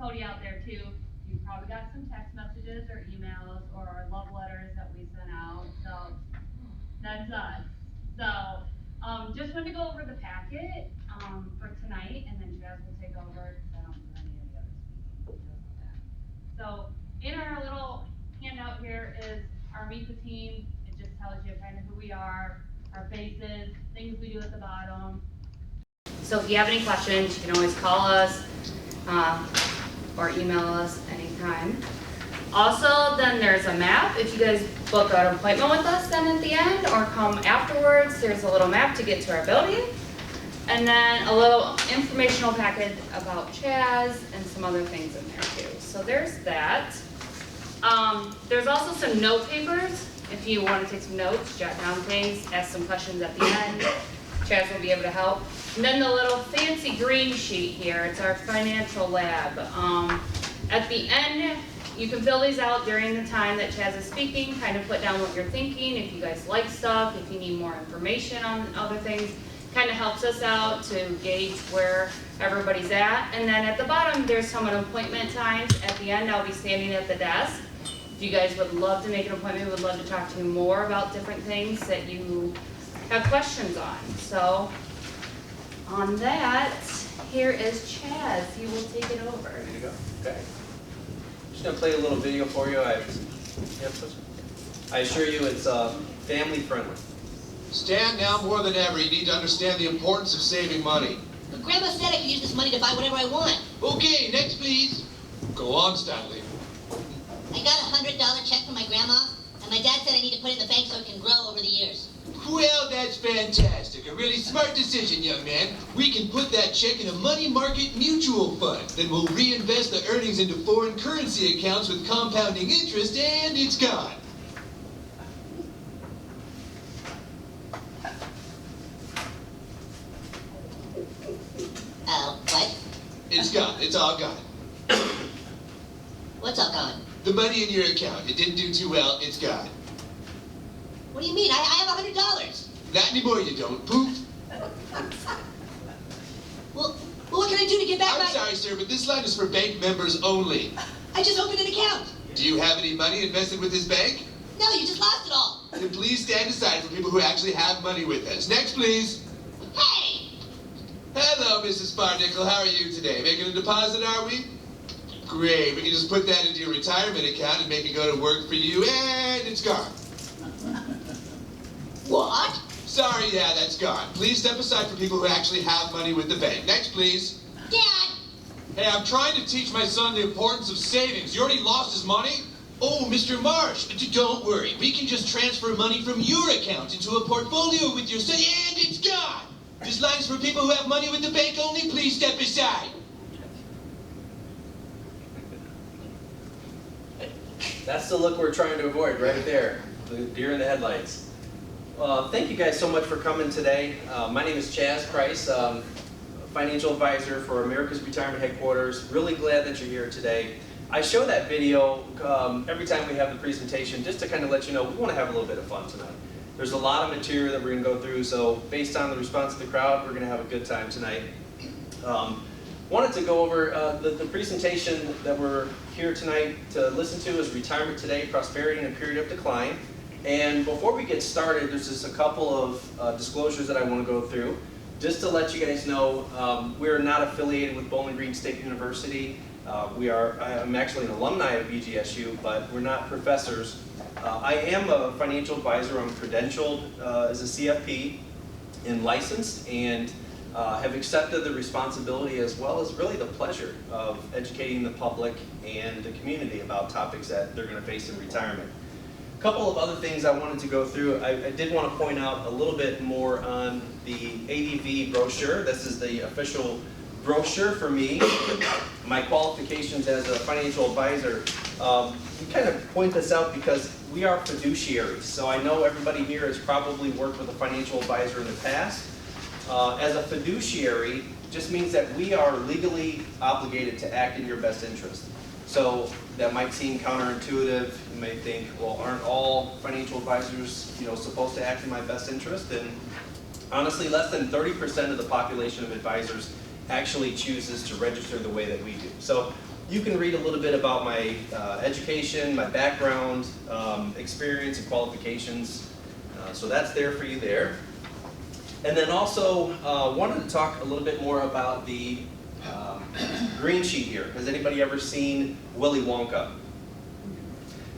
Cody out there too. You probably got some text messages or emails or our love letters that we sent out. So that's us. So just wanted to go over the packet for tonight, and then Chaz will take over because I don't do any of the other speaking. He does all that. So in our little handout here is our Meet the Team. It just tells you kind of who we are, our faces, things we do at the bottom. So if you have any questions, you can always call us or email us anytime. Also, then there's a map. If you guys book an appointment with us then at the end or come afterwards, there's a little map to get to our building. And then a little informational packet about Chaz and some other things in there too. So there's that. There's also some note papers. If you want to take some notes, jot down things, ask some questions at the end. Chaz will be able to help. And then the little fancy green sheet here, it's our financial lab. At the end, you can fill these out during the time that Chaz is speaking, kind of put down what you're thinking, if you guys like stuff, if you need more information on other things. Kind of helps us out to gauge where everybody's at. And then at the bottom, there's some appointment times. At the end, I'll be standing at the desk. If you guys would love to make an appointment, would love to talk to you more about different things that you have questions on. So on that, here is Chaz. He will take it over. There you go. Okay. Just gonna play a little video for you. I assure you it's family friendly. Stan, now more than ever, you need to understand the importance of saving money. But Grandma said I could use this money to buy whatever I want. Okay, next please. Go on, Stanley. I got a $100 check from my grandma, and my dad said I need to put it in the bank so it can grow over the years. Well, that's fantastic. A really smart decision, young man. We can put that check in a money market mutual fund. Then we'll reinvest the earnings into foreign currency accounts with compounding interest, and it's gone. What? It's gone. It's all gone. What's all gone? The money in your account. It didn't do too well. It's gone. What do you mean? I have $100. Not anymore, you don't. Poof. Well, what can I do to get back I'm sorry, sir, but this line is for bank members only. I just opened an account. Do you have any money invested with this bank? No, you just lost it all. Then please stand aside for people who actually have money with us. Next, please. Hey! Hello, Mrs. Sparnickel. How are you today? Making a deposit, are we? Great. We can just put that into your retirement account and make it go to work for you, and it's gone. What? Sorry, yeah, that's gone. Please step aside for people who actually have money with the bank. Next, please. Dad! Hey, I'm trying to teach my son the importance of savings. You already lost his money? Oh, Mr. Marsh, don't worry. We can just transfer money from your account into a portfolio with your son, and it's gone. This line is for people who have money with the bank only. Please step aside. That's the look we're trying to avoid right there. The deer in the headlights. Thank you guys so much for coming today. My name is Chaz Price, financial advisor for America's Retirement Headquarters. Really glad that you're here today. I show that video every time we have the presentation just to kind of let you know we want to have a little bit of fun tonight. There's a lot of material that we're going to go through, so based on the response of the crowd, we're going to have a good time tonight. Wanted to go over the presentation that we're here tonight to listen to is Retirement Today, Prosperity in a Period of Decline. And before we get started, there's just a couple of disclosures that I want to go through. Just to let you guys know, we're not affiliated with Bowling Green State University. I'm actually an alumni of BGSU, but we're not professors. I am a financial advisor. I'm credentialed as a CFP and licensed, and have accepted the responsibility as well as really the pleasure of educating the public and the community about topics that they're going to face in retirement. A couple of other things I wanted to go through. I did want to point out a little bit more on the ADV brochure. This is the official brochure for me. My qualifications as a financial advisor. We kind of point this out because we are fiduciaries. So I know everybody here has probably worked with a financial advisor in the past. As a fiduciary just means that we are legally obligated to act in your best interest. So that might seem counterintuitive. You may think, well, aren't all financial advisors, supposed to act in my best interest? And honestly, less than 30% of the population of advisors actually chooses to register the way that we do. So you can read a little bit about my education, my background, experience, and qualifications. So that's there for you there. And then also wanted to talk a little bit more about the green sheet here. Has anybody ever seen Willy Wonka?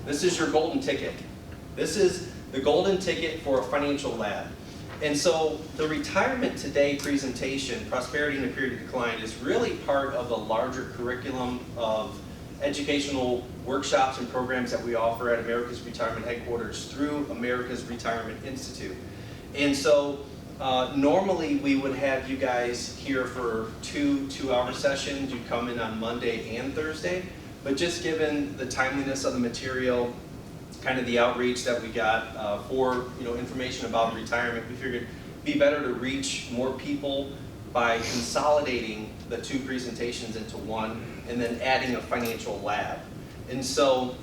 This is your golden ticket. This is the golden ticket for a financial lab. And so the Retirement Today presentation, Prosperity in a Period of Decline, is really part of the larger curriculum of educational workshops and programs that we offer at America's Retirement Headquarters through America's Retirement Institute. And so normally we would have you guys here for two-hour sessions. You'd come in on Monday and Thursday. But just given the timeliness of the material, kind of the outreach that we got for information about retirement, we figured it'd be better to reach more people by consolidating the two presentations into one and then adding a financial lab. And so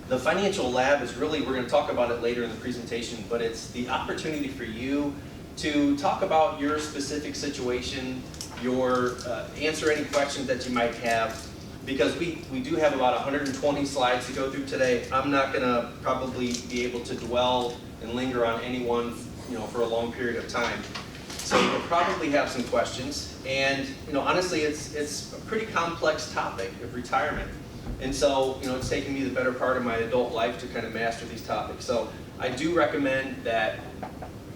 the financial lab is really, we're going to talk about it later in the presentation, but it's the opportunity for you to talk about your specific situation, answer any questions that you might have. Because we do have about 120 slides to go through today. I'm not going to probably be able to dwell and linger on any one for a long period of time. So you'll probably have some questions. And honestly, it's a pretty complex topic of retirement. And so it's taken me the better part of my adult life to kind of master these topics. So I do recommend that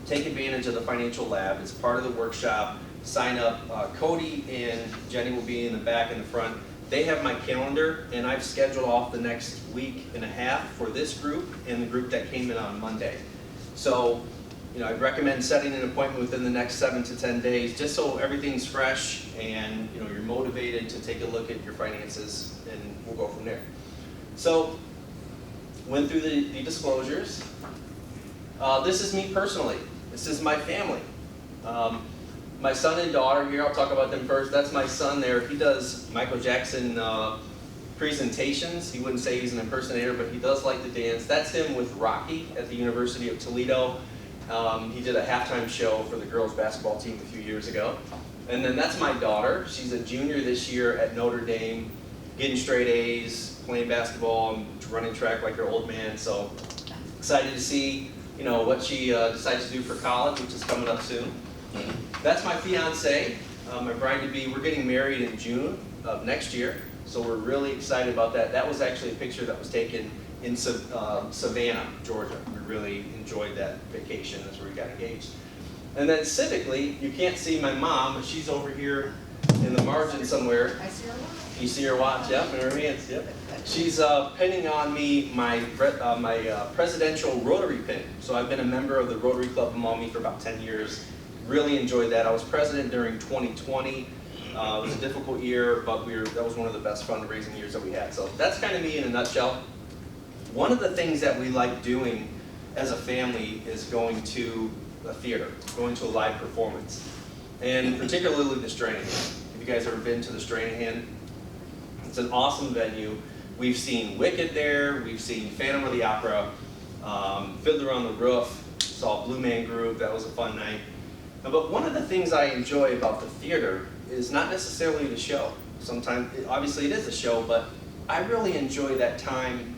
take advantage of the financial lab. It's part of the workshop. Sign up. Cody and Jenny will be in the back and the front. They have my calendar, and I've scheduled off the next week and a half for this group and the group that came in on Monday. So, I'd recommend setting an appointment within the next 7 to 10 days, just so everything's fresh and you're motivated to take a look at your finances, and we'll go from there. So, went through the disclosures. This is me personally. This is my family. My son and daughter here, I'll talk about them first. That's my son there. He does Michael Jackson presentations. He wouldn't say he's an impersonator, but he does like to dance. That's him with Rocky at the University of Toledo. He did a halftime show for the girls basketball team a few years ago. And then that's my daughter. She's a junior this year at Notre Dame, getting straight A's, playing basketball and running track like her old man. So excited to see what she decides to do for college, which is coming up soon. That's my fiance, my bride-to-be. We're getting married in June of next year, so we're really excited about that. That was actually a picture that was taken in Savannah, Georgia. We really enjoyed that vacation. That's where we got engaged. And then civically, you can't see my mom, but she's over here in the margin somewhere. I see her watch. You see her watch, yep, in her hands, yep. She's pinning on me my presidential Rotary pin. So I've been a member of the Rotary Club of Maumee for about 10 years. Really enjoyed that. I was president during 2020. It was a difficult year, but that was one of the best fundraising years that we had. So that's kind of me in a nutshell. One of the things that we like doing as a family is going to a theater, going to a live performance, and particularly the Stranahan. Have you guys ever been to the Stranahan? It's an awesome venue. We've seen Wicked there. We've seen Phantom of the Opera, Fiddler on the Roof. Saw Blue Man Group. That was a fun night. But one of the things I enjoy about the theater is not necessarily the show. Sometimes, obviously it is a show, but I really enjoy that time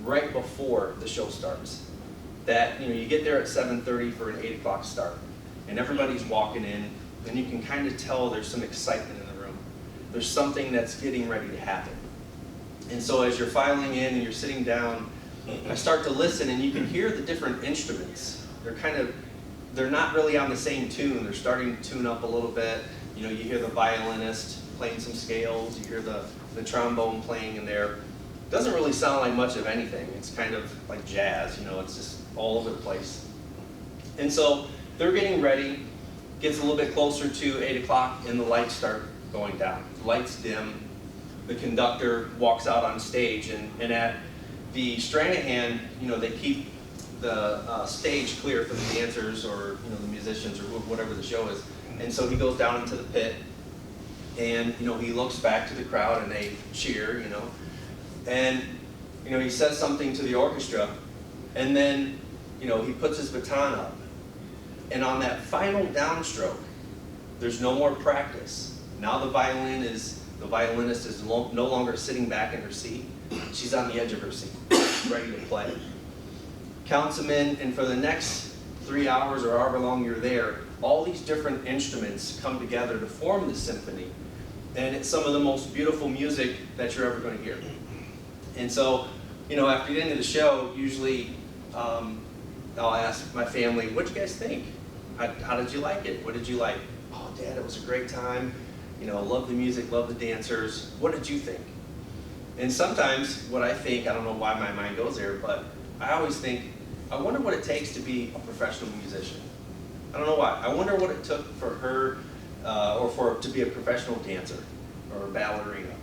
right before the show starts. That, you get there at 7:30 for an 8 o'clock start, and everybody's walking in, and you can kind of tell there's some excitement in the room. There's something that's getting ready to happen. And so as you're filing in and you're sitting down, I start to listen, and you can hear the different instruments. They're not really on the same tune. They're starting to tune up a little bit. You hear the violinist playing some scales. You hear the trombone playing in there. It doesn't really sound like much of anything. It's kind of like jazz, it's just all over the place. And so they're getting ready. Gets a little bit closer to 8 o'clock, and the lights start going down. The lights dim. The conductor walks out on stage, and at the Stranahan, they keep the stage clear for the dancers or the musicians or whatever the show is. And so he goes down into the pit, and he looks back to the crowd, and they cheer, and he says something to the orchestra, and then he puts his baton up, and on that final downstroke, there's no more practice. Now the violin is The violinist is no longer sitting back in her seat. She's on the edge of her seat, ready to play. Counts them in, and for the next 3 hours or however long you're there, all these different instruments come together to form the symphony. And it's some of the most beautiful music that you're ever going to hear. And so, you know, after the end of the show, usually I'll ask my family, what'd you guys think? How did you like it? What did you like? Oh, Dad, it was a great time. You know, love the music, love the dancers. What did you think? And sometimes what I think, I don't know why my mind goes there, but I always think, I wonder what it takes to be a professional musician. I don't know why. I wonder what it took for her to be a professional dancer or a ballerina.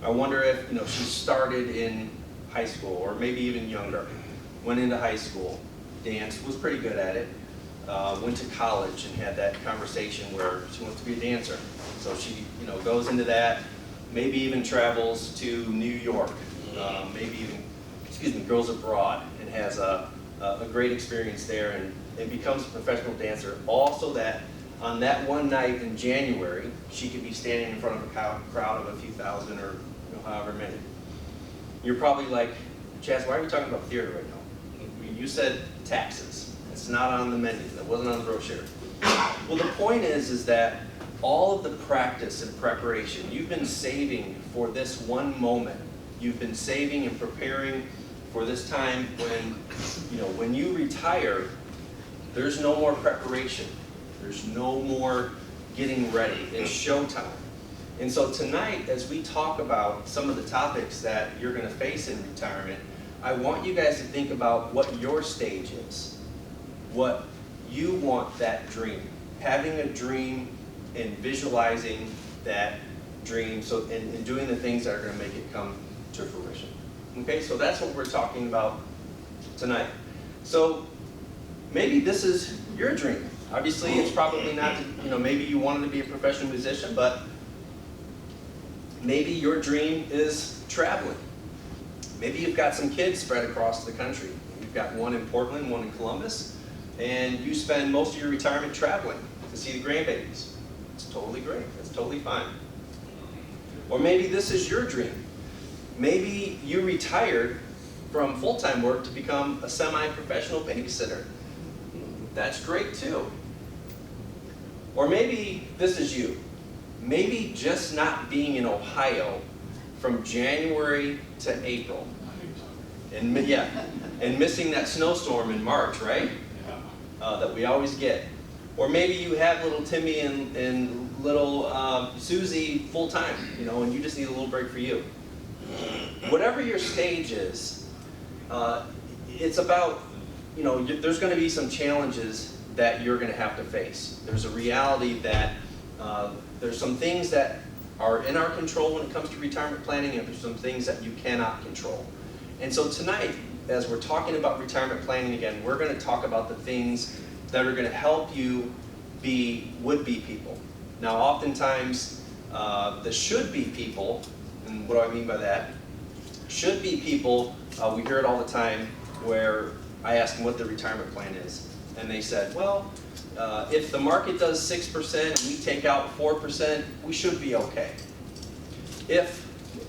I wonder if, you know, she started in high school or maybe even younger, went into high school, danced, was pretty good at it, went to college and had that conversation where she wants to be a dancer. So she, you know, goes into that, maybe even travels to New York, maybe even, goes abroad and has a great experience there and becomes a professional dancer. Also that on that one night in January, she could be standing in front of a crowd of a few thousand or however many. You're probably like, Chaz, why are we talking about theater right now? You said taxes. It's not on the menu. That wasn't on the brochure. Well, the point is that all of the practice and preparation, you've been saving for this one moment. You've been saving and preparing for this time when you retire, there's no more preparation. There's no more getting ready. It's showtime. And so tonight, as we talk about some of the topics that you're going to face in retirement, I want you guys to think about what your stage is, what you want that dream, having a dream and visualizing that dream, and doing the things that are going to make it come to fruition. Okay, so that's what we're talking about tonight. So maybe this is your dream. Obviously, it's probably not, maybe you wanted to be a professional musician, but maybe your dream is traveling. Maybe you've got some kids spread across the country. You've got one in Portland, one in Columbus, and you spend most of your retirement traveling to see the grandbabies. It's totally great. That's totally fine. Or maybe this is your dream. Maybe you retired from full-time work to become a semi-professional babysitter. That's great too. Or maybe this is you. Maybe just not being in Ohio from January to April. And missing that snowstorm in March, right? That we always get. Or maybe you have little Timmy and little Susie full-time, and you just need a little break for you. Whatever your stage is, it's about, there's going to be some challenges that you're going to have to face. There's a reality that there's some things that are in our control when it comes to retirement planning, and there's some things that you cannot control. And so tonight, as we're talking about retirement planning again, we're going to talk about the things that are going to help you be would-be people. Now, oftentimes, the should-be people, and what do I mean by that? Should-be people, we hear it all the time, where I ask them what their retirement plan is. And they said, well, if the market does 6% and we take out 4%, we should be okay.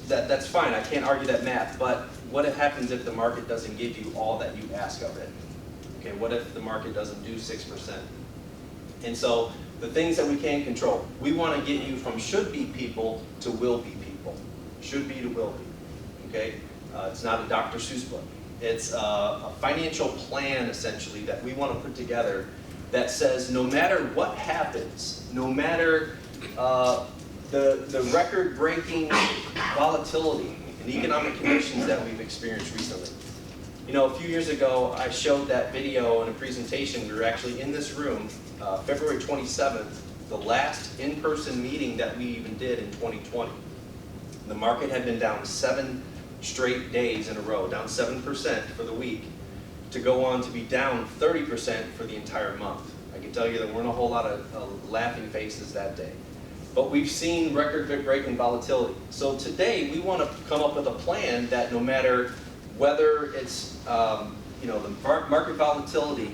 That's fine, I can't argue that math, but what happens if the market doesn't give you all that you ask of it? Okay, what if the market doesn't do 6%? And so the things that we can control, we want to get you from should be people to will be people. Should be to will be. Okay? It's not a Dr. Seuss book. It's a financial plan, essentially, that we want to put together that says no matter what happens, no matter the record-breaking volatility and economic conditions that we've experienced recently. A few years ago, I showed that video in a presentation. We were actually in this room, February 27th, the last in-person meeting that we even did in 2020. The market had been down 7 straight days in a row, down 7% for the week, to go on to be down 30% for the entire month. I can tell you there weren't a whole lot of laughing faces that day. But we've seen record-breaking volatility. So today we want to come up with a plan that no matter whether it's the market volatility,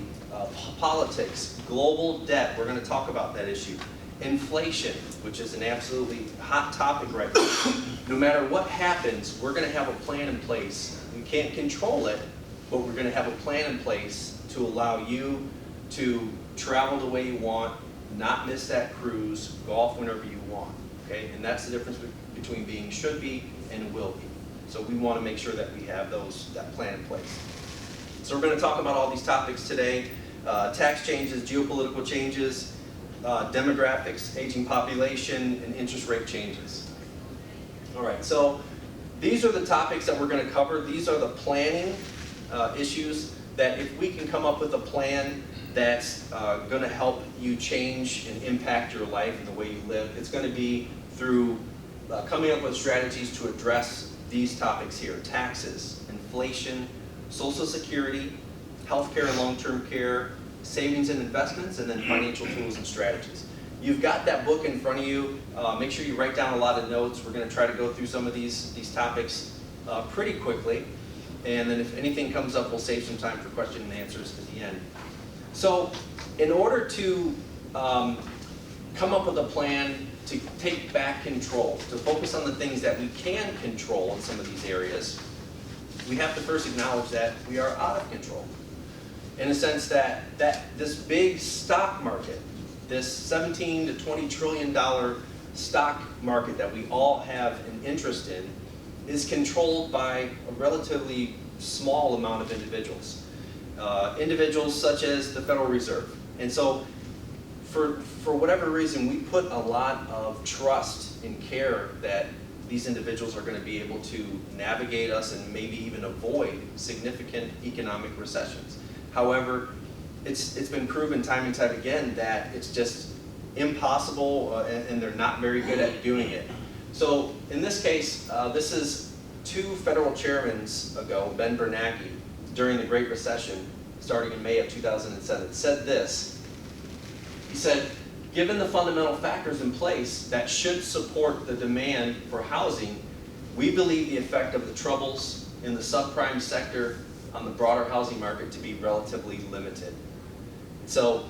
politics, global debt, we're going to talk about that issue, Inflation, which is an absolutely hot topic right now. No matter what happens, we're going to have a plan in place. We can't control it, but we're going to have a plan in place to allow you to travel the way you want, not miss that cruise, golf whenever you want. Okay? And that's the difference between being should be and will be. So we want to make sure that we have that plan in place. So we're going to talk about all these topics today. Tax changes, geopolitical changes, demographics, aging population, and interest rate changes. All right, so these are the topics that we're going to cover. These are the planning issues that if we can come up with a plan that's going to help you change and impact your life and the way you live, it's going to be through coming up with strategies to address these topics here: taxes, inflation, Social Security, healthcare and long-term care, savings and investments, and then financial tools and strategies. You've got that book in front of you. Make sure you write down a lot of notes. We're going to try to go through some of these topics pretty quickly. And then if anything comes up, we'll save some time for question and answers at the end. So in order to come up with a plan to take back control, to focus on the things that we can control in some of these areas, we have to first acknowledge that we are out of control. In a sense that this big stock market, this $17 to $20 trillion stock market that we all have an interest in, is controlled by a relatively small amount of individuals. Individuals such as the Federal Reserve. And so for whatever reason, we put a lot of trust and care that these individuals are going to be able to navigate us and maybe even avoid significant economic recessions. However, it's been proven time and time again that it's just impossible and they're not very good at doing it. So in this case, this is two federal chairmen ago, Ben Bernanke, during the Great Recession, starting in May of 2007, said this. He said, "Given the fundamental factors in place that should support the demand for housing, we believe the effect of the troubles in the subprime sector on the broader housing market to be relatively limited." So,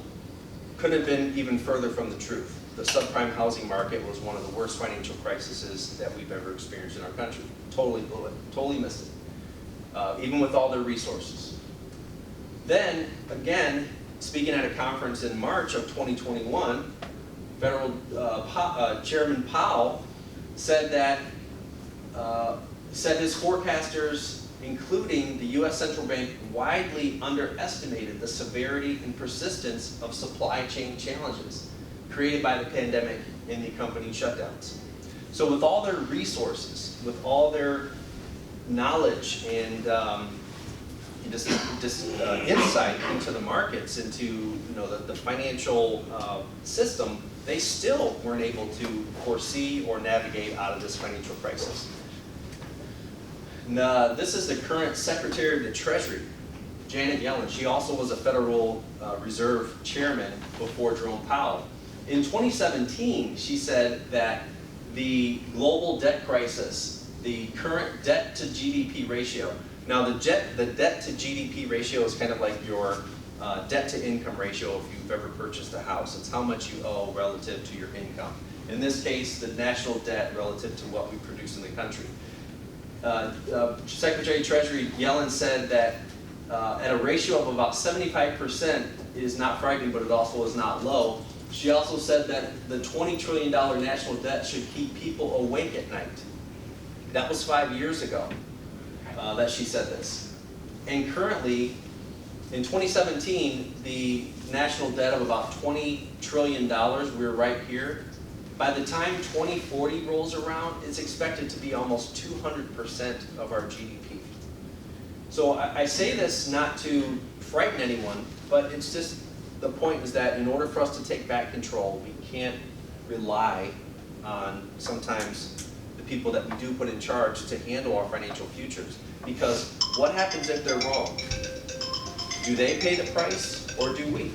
couldn't have been even further from the truth. The subprime housing market was one of the worst financial crises that we've ever experienced in our country. Totally blew it, totally missed it, even with all their resources. Then, again, speaking at a conference in March of 2021, Federal Chairman Powell said that his forecasters, including the U.S. Central Bank, widely underestimated the severity and persistence of supply chain challenges created by the pandemic and the accompanying shutdowns. So with all their resources, with all their knowledge and insight into the markets, into the financial system, they still weren't able to foresee or navigate out of this financial crisis. Now, this is the current Secretary of the Treasury, Janet Yellen. She also was a Federal Reserve Chairman before Jerome Powell. In 2017, she said that the global debt crisis, the current debt to GDP ratio. Now, the debt to GDP ratio is kind of like your debt to income ratio if you've ever purchased a house. It's how much you owe relative to your income. In this case, the national debt relative to what we produce in the country. Secretary of Treasury Yellen said that at a ratio of about 75% is not frightening, but it also is not low. She also said that the $20 trillion national debt should keep people awake at night. That was 5 years ago that she said this. And currently, in 2017, the national debt of about $20 trillion, we're right here. By the time 2040 rolls around, it's expected to be almost 200% of our GDP. So I say this not to frighten anyone, but it's just, the point is that in order for us to take back control, we can't rely on sometimes the people that we do put in charge to handle our financial futures. Because what happens if they're wrong? Do they pay the price or do we?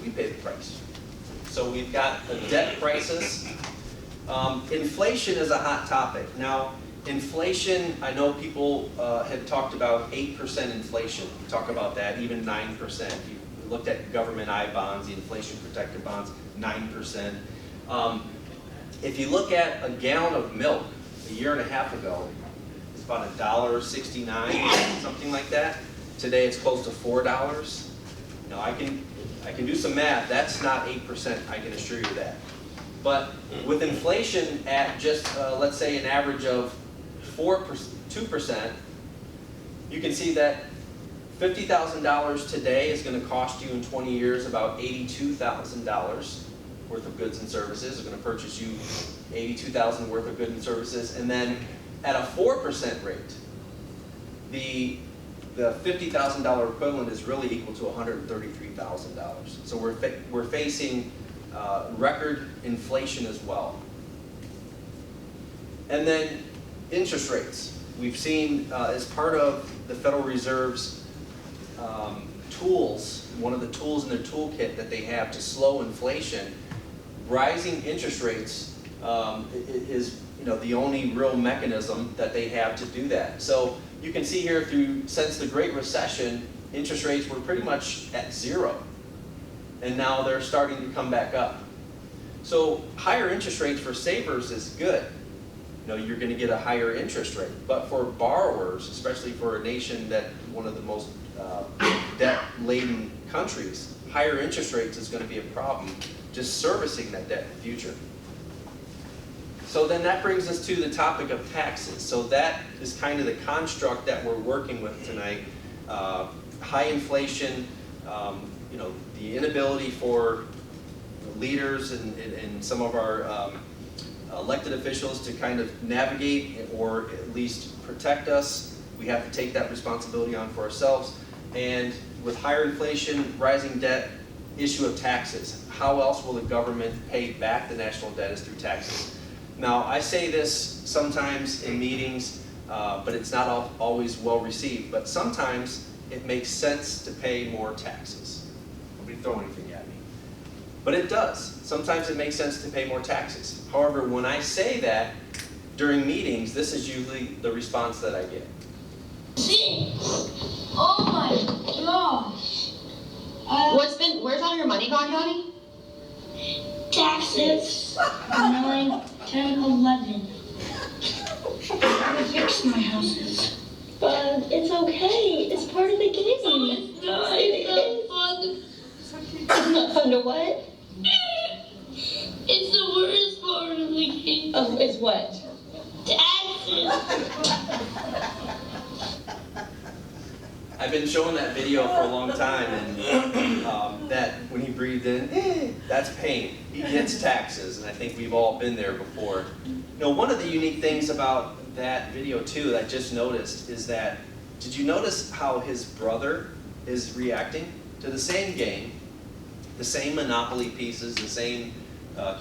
We pay the price. So we've got a debt crisis. Inflation is a hot topic. Now, inflation, I know people had talked about 8% inflation. We talk about that, even 9%. If you looked at government I bonds, the inflation protected bonds, 9%. If you look at a gallon of milk a year and a half ago, it's about $1.69, something like that. Today it's close to $4. Now I can do some math. That's not 8%. I can assure you that. But with inflation at just let's say an average of 2%, you can see that $50,000 today is going to cost you in 20 years about $82,000 worth of goods and services. It's going to purchase you $82,000 worth of goods and services, and then at a 4% rate, the $50,000 equivalent is really equal to $133,000. So we're facing record inflation as well. And then interest rates. We've seen as part of the Federal Reserve's tools, one of the tools in their toolkit that they have to slow inflation, rising interest rates is the only real mechanism that they have to do that. So you can see here since the Great Recession, interest rates were pretty much at zero. And now they're starting to come back up. So higher interest rates for savers is good. You're going to get a higher interest rate. But for borrowers, especially for a nation that one of the most debt-laden countries, higher interest rates is going to be a problem just servicing that debt in the future. So then that brings us to the topic of taxes. So that is kind of the construct that we're working with tonight. High inflation, the inability for leaders and some of our elected officials to kind of navigate or at least protect us. We have to take that responsibility on for ourselves. And with higher inflation, rising debt, issue of taxes. How else will the government pay back the national debt is through taxes? Now, I say this sometimes in meetings, but it's not always well received. But sometimes it makes sense to pay more taxes. Nobody throw anything at me. But it does. Sometimes it makes sense to pay more taxes. However, when I say that during meetings, this is usually the response that I get. Oh my gosh. Where's all your money gone, Donnie? Taxes. 9, 10, 11. I fixed my houses. But it's okay. It's part of the game. No, it's not. It's not fun. It's not fun to what? It's the worst part of the game. Oh, is what? Taxes. I've been showing that video for a long time, and that when he breathed in, that's pain. He gets taxes, and I think we've all been there before. One of the unique things about that video too that I just noticed is that, did you notice how his brother is reacting to the same game, the same Monopoly pieces, the same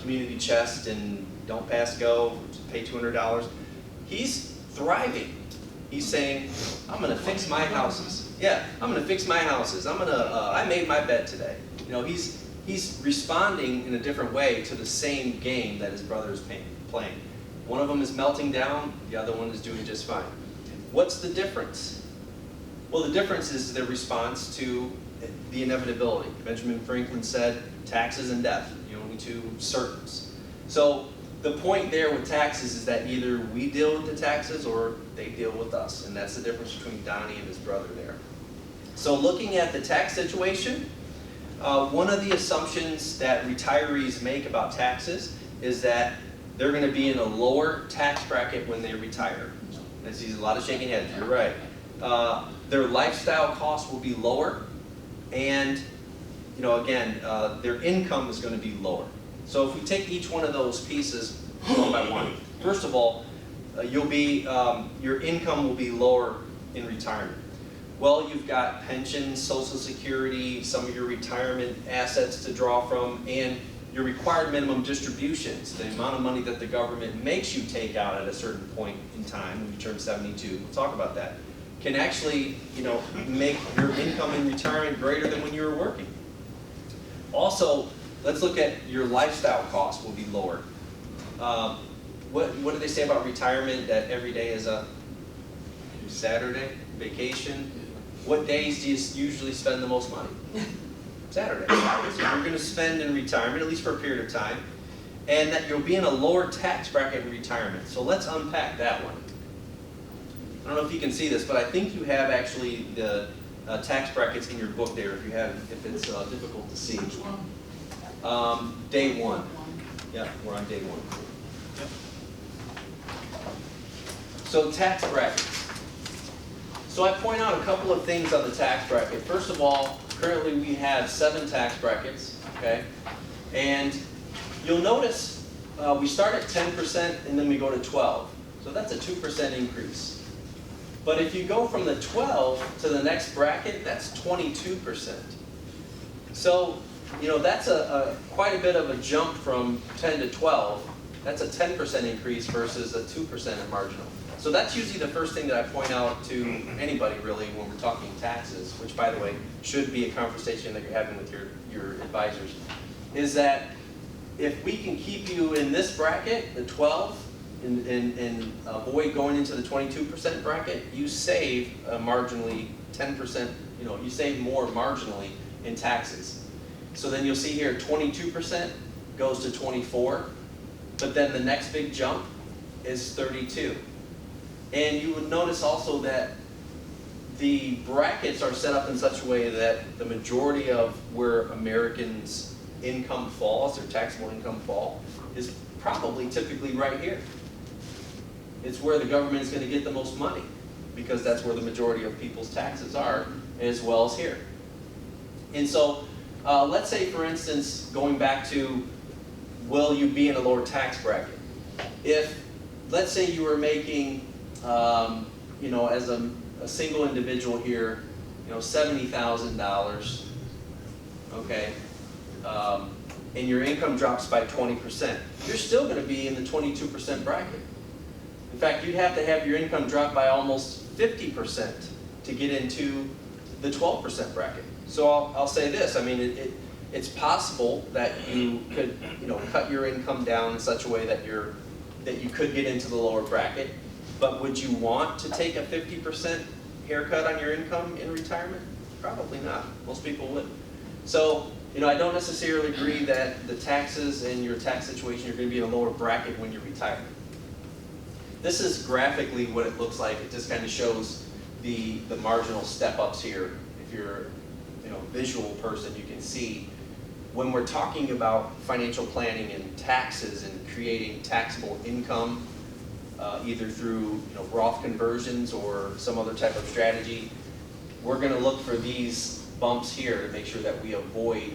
community chest and don't pass go, pay $200. He's thriving. He's saying, I'm going to fix my houses. Yeah, I'm going to fix my houses. I made my bed today. He's responding in a different way to the same game that his brother is playing. One of them is melting down, the other one is doing just fine. What's the difference? Well, the difference is their response to the inevitability. Benjamin Franklin said, taxes and death, the only two certains. So the point there with taxes is that either we deal with the taxes or they deal with us. And that's the difference between Donnie and his brother there. So looking at the tax situation, one of the assumptions that retirees make about taxes is that they're going to be in a lower tax bracket when they retire. I see a lot of shaking heads. You're right. Their lifestyle costs will be lower, and their income is going to be lower. So if we take each one of those pieces one by one, first of all, your income will be lower in retirement. Well, you've got pensions, Social Security, some of your retirement assets to draw from, and your required minimum distributions, the amount of money that the government makes you take out at a certain point in time when you turn 72. We'll talk about that. Can actually, make your income in retirement greater than when you were working. Also, let's look at your lifestyle costs will be lower. What do they say about retirement? That every day is a Saturday, vacation. What days do you usually spend the most money? Saturday. So you're going to spend in retirement, at least for a period of time. and that you'll be in a lower tax bracket in retirement. So let's unpack that one. I don't know if you can see this, but I think you have actually the tax brackets in your book there if it's difficult to see. Day one. Yeah, we're on day one. So tax brackets. So I point out a couple of things on the tax bracket. First of all, currently we have 7 tax brackets, okay? And you'll notice we start at 10% and then we go to 12. So that's a 2% increase. But if you go from the 12 to the next bracket, that's 22%. So, that's quite a bit of a jump from 10 to 12. That's a 10% increase versus a 2% at marginal. So that's usually the first thing that I point out to anybody really when we're talking taxes, which by the way, should be a conversation that you're having with your advisors, is that if we can keep you in this bracket, the 12, and avoid going into the 22% bracket, you save marginally 10%, you save more marginally in taxes. So then you'll see here 22% goes to 24, but then the next big jump is 32. And you would notice also that the brackets are set up in such a way that the majority of where Americans' income falls, their taxable income fall, is probably typically right here. It's where the government is going to get the most money because that's where the majority of people's taxes are, as well as here. And so let's say, for instance, going back to will you be in a lower tax bracket? If, let's say you were making, as a single individual here, $70,000, okay, and your income drops by 20%, you're still going to be in the 22% bracket. In fact, you'd have to have your income drop by almost 50% to get into the 12% bracket. So I'll say this, it's possible that you could, cut your income down in such a way that you could get into the lower bracket, but would you want to take a 50% haircut on your income in retirement? Probably not. Most people wouldn't. So, I don't necessarily agree that the taxes and your tax situation, you're going to be in a lower bracket when you retire. This is graphically what it looks like. It just kind of shows the marginal step-ups here. If you're a visual person, you can see when we're talking about financial planning and taxes and creating taxable income, either through Roth conversions or some other type of strategy, we're going to look for these bumps here to make sure that we avoid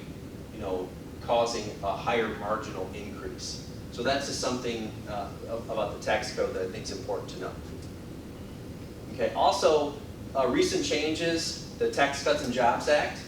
causing a higher marginal increase. So that's just something about the tax code that I think is important to know. Okay. Also, recent changes, the Tax Cuts and Jobs Act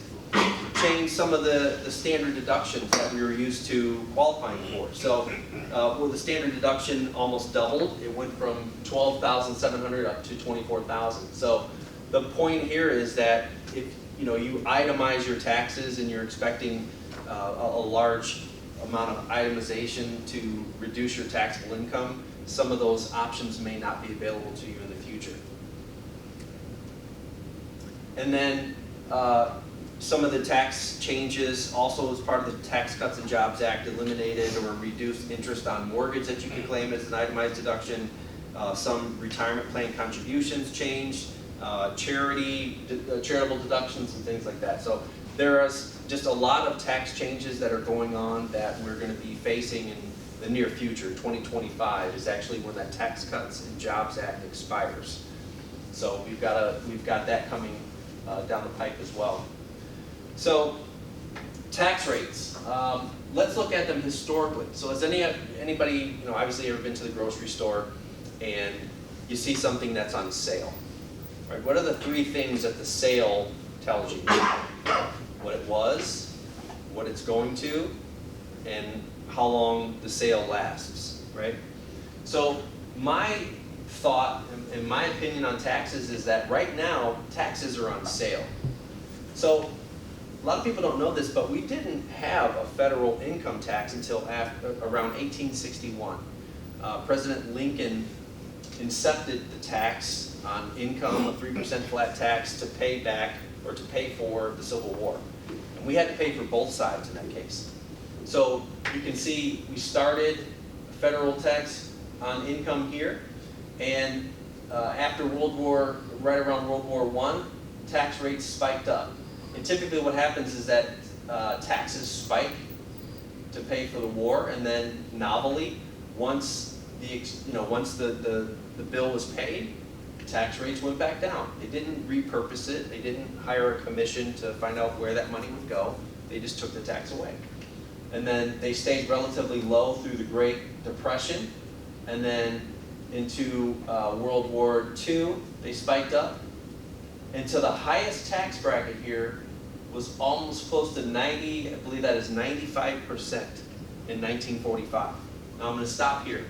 changed some of the standard deductions that we were used to qualifying for. So, the standard deduction almost doubled. It went from $12,700 up to $24,000. So, the point here is that if you itemize your taxes and you're expecting a large amount of itemization to reduce your taxable income, some of those options may not be available to you in the future. And then some of the tax changes also as part of the Tax Cuts and Jobs Act eliminated or reduced interest on mortgage that you can claim as an itemized deduction. Some retirement plan contributions changed, charitable deductions and things like that. So there is just a lot of tax changes that are going on that we're going to be facing in the near future. 2025 is actually when that Tax Cuts and Jobs Act expires. So we've got that coming down the pipe as well. So tax rates. Let's look at them historically. So has anybody obviously ever been to the grocery store and you see something that's on sale? Right? What are the 3 things that the sale tells you? What it was, what it's going to, and how long the sale lasts, right? So my thought and my opinion on taxes is that right now, taxes are on sale. So a lot of people don't know this, but we didn't have a federal income tax until around 1861. President Lincoln incepted the tax on income, a 3% flat tax, to pay back or to pay for the Civil War. And we had to pay for both sides in that case. So you can see we started federal tax on income here, and after right around World War I, tax rates spiked up. And typically what happens is that taxes spike to pay for the war, and then novelly, once the bill was paid, tax rates went back down. They didn't repurpose it. They didn't hire a commission to find out where that money would go. They just took the tax away. And then they stayed relatively low through the Great Depression, and then into World War II, they spiked up. And to the highest tax bracket here was almost close to 90, I believe that is 95% in 1945. Now I'm going to stop here.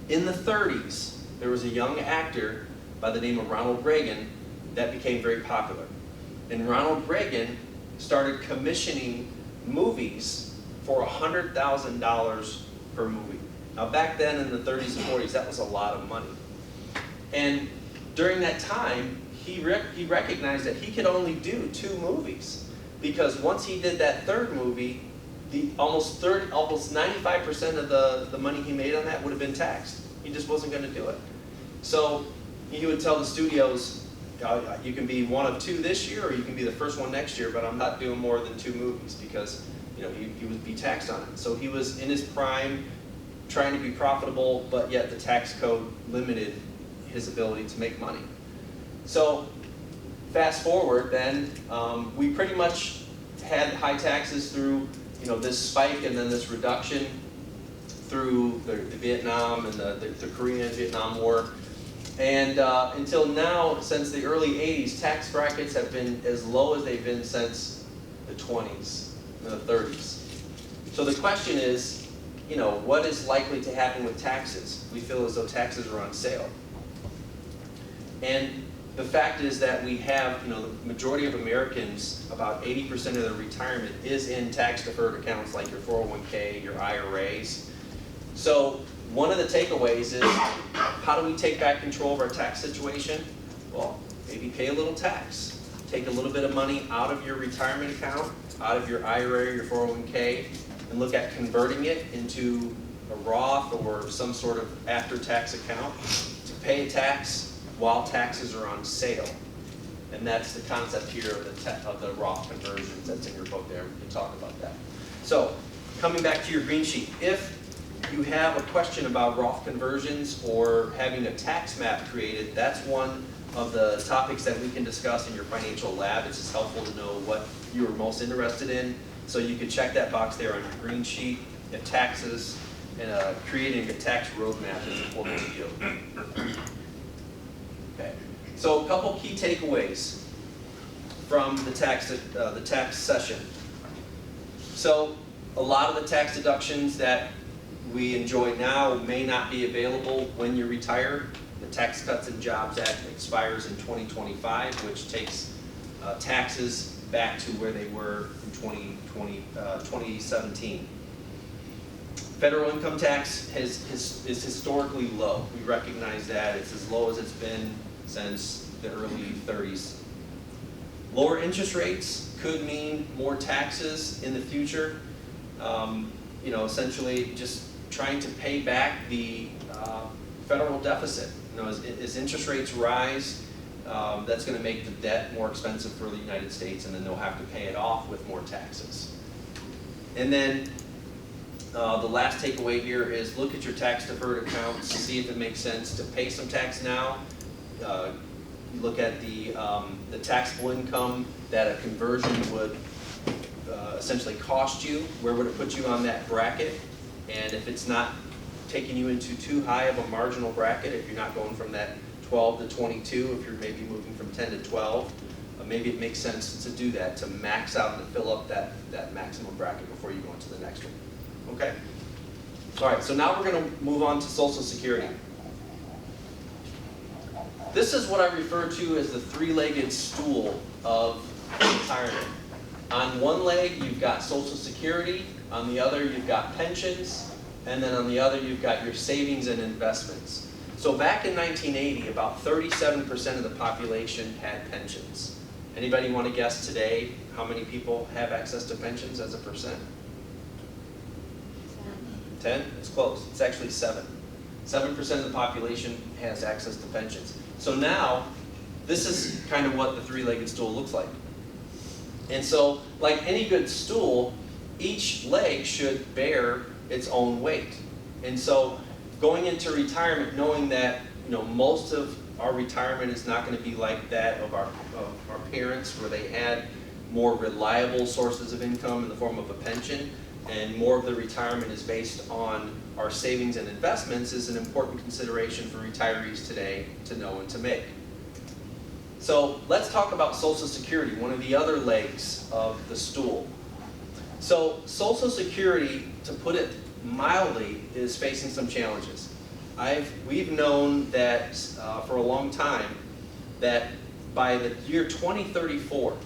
In the 30s, there was a young actor by the name of Ronald Reagan that became very popular. And Ronald Reagan started commissioning movies for $100,000 per movie. Now back then in the 30s and 40s, that was a lot of money. And during that time, he recognized that he could only do 2 movies, because once he did that third movie, almost 95% of the money he made on that would have been taxed. He just wasn't going to do it. So he would tell the studios, you can be one of 2 this year, or you can be the first one next year, but I'm not doing more than 2 movies, because he would be taxed on it. So he was in his prime, trying to be profitable, but yet the tax code limited his ability to make money. So fast forward then, we pretty much had high taxes through this spike and then this reduction through the Vietnam and the Korean and Vietnam War. And until now, since the early 80s, tax brackets have been as low as they've been since the 20s and the 30s. So the question is, what is likely to happen with taxes? We feel as though taxes are on sale. And the fact is that we have, the majority of Americans, about 80% of their retirement is in tax-deferred accounts like your 401k, your IRAs. So one of the takeaways is, how do we take back control of our tax situation? Well, maybe pay a little tax. Take a little bit of money out of your retirement account, out of your IRA or your 401k, and look at converting it into a Roth or some sort of after-tax account to pay tax while taxes are on sale. And that's the concept here of the Roth conversions that's in your book there. We can talk about that. So, coming back to your green sheet, if you have a question about Roth conversions or having a tax map created, that's one of the topics that we can discuss in your financial lab. It's just helpful to know what you are most interested in. So you can check that box there on your green sheet. If taxes and creating a tax roadmap is important to you. Okay. So a couple key takeaways from the tax session. So a lot of the tax deductions that we enjoy now may not be available when you retire. The Tax Cuts and Jobs Act expires in 2025, which takes taxes back to where they were in 2017. Federal income tax is historically low. We recognize that. It's as low as it's been since the early 30s. Lower interest rates could mean more taxes in the future. Essentially just trying to pay back the federal deficit. As interest rates rise, that's going to make the debt more expensive for the United States, and then they'll have to pay it off with more taxes. And then the last takeaway here is look at your tax deferred accounts, see if it makes sense to pay some tax now. You look at the taxable income that a conversion would essentially cost you. Where would it put you on that bracket? And if it's not taking you into too high of a marginal bracket, if you're not going from that 12 to 22, if you're maybe moving from 10 to 12, maybe it makes sense to do that, to max out and fill up that maximum bracket before you go into the next one. Okay? All right, so now we're going to move on to Social Security. This is what I refer to as the three-legged stool of retirement. On one leg, you've got Social Security. On the other, you've got pensions. And then on the other, you've got your savings and investments. So back in 1980, about 37% of the population had pensions. Anybody want to guess today how many people have access to pensions as a percent? 10? It's close. It's actually 7. 7% of the population has access to pensions. So now, this is kind of what the three-legged stool looks like. And so, like any good stool, each leg should bear its own weight. And so, going into retirement, knowing that most of our retirement is not going to be like that of our parents, where they had more reliable sources of income in the form of a pension, and more of the retirement is based on our savings and investments, is an important consideration for retirees today to know and to make. So let's talk about Social Security, one of the other legs of the stool. So Social Security, to put it mildly, is facing some challenges. We've known that for a long time that by the year 2034,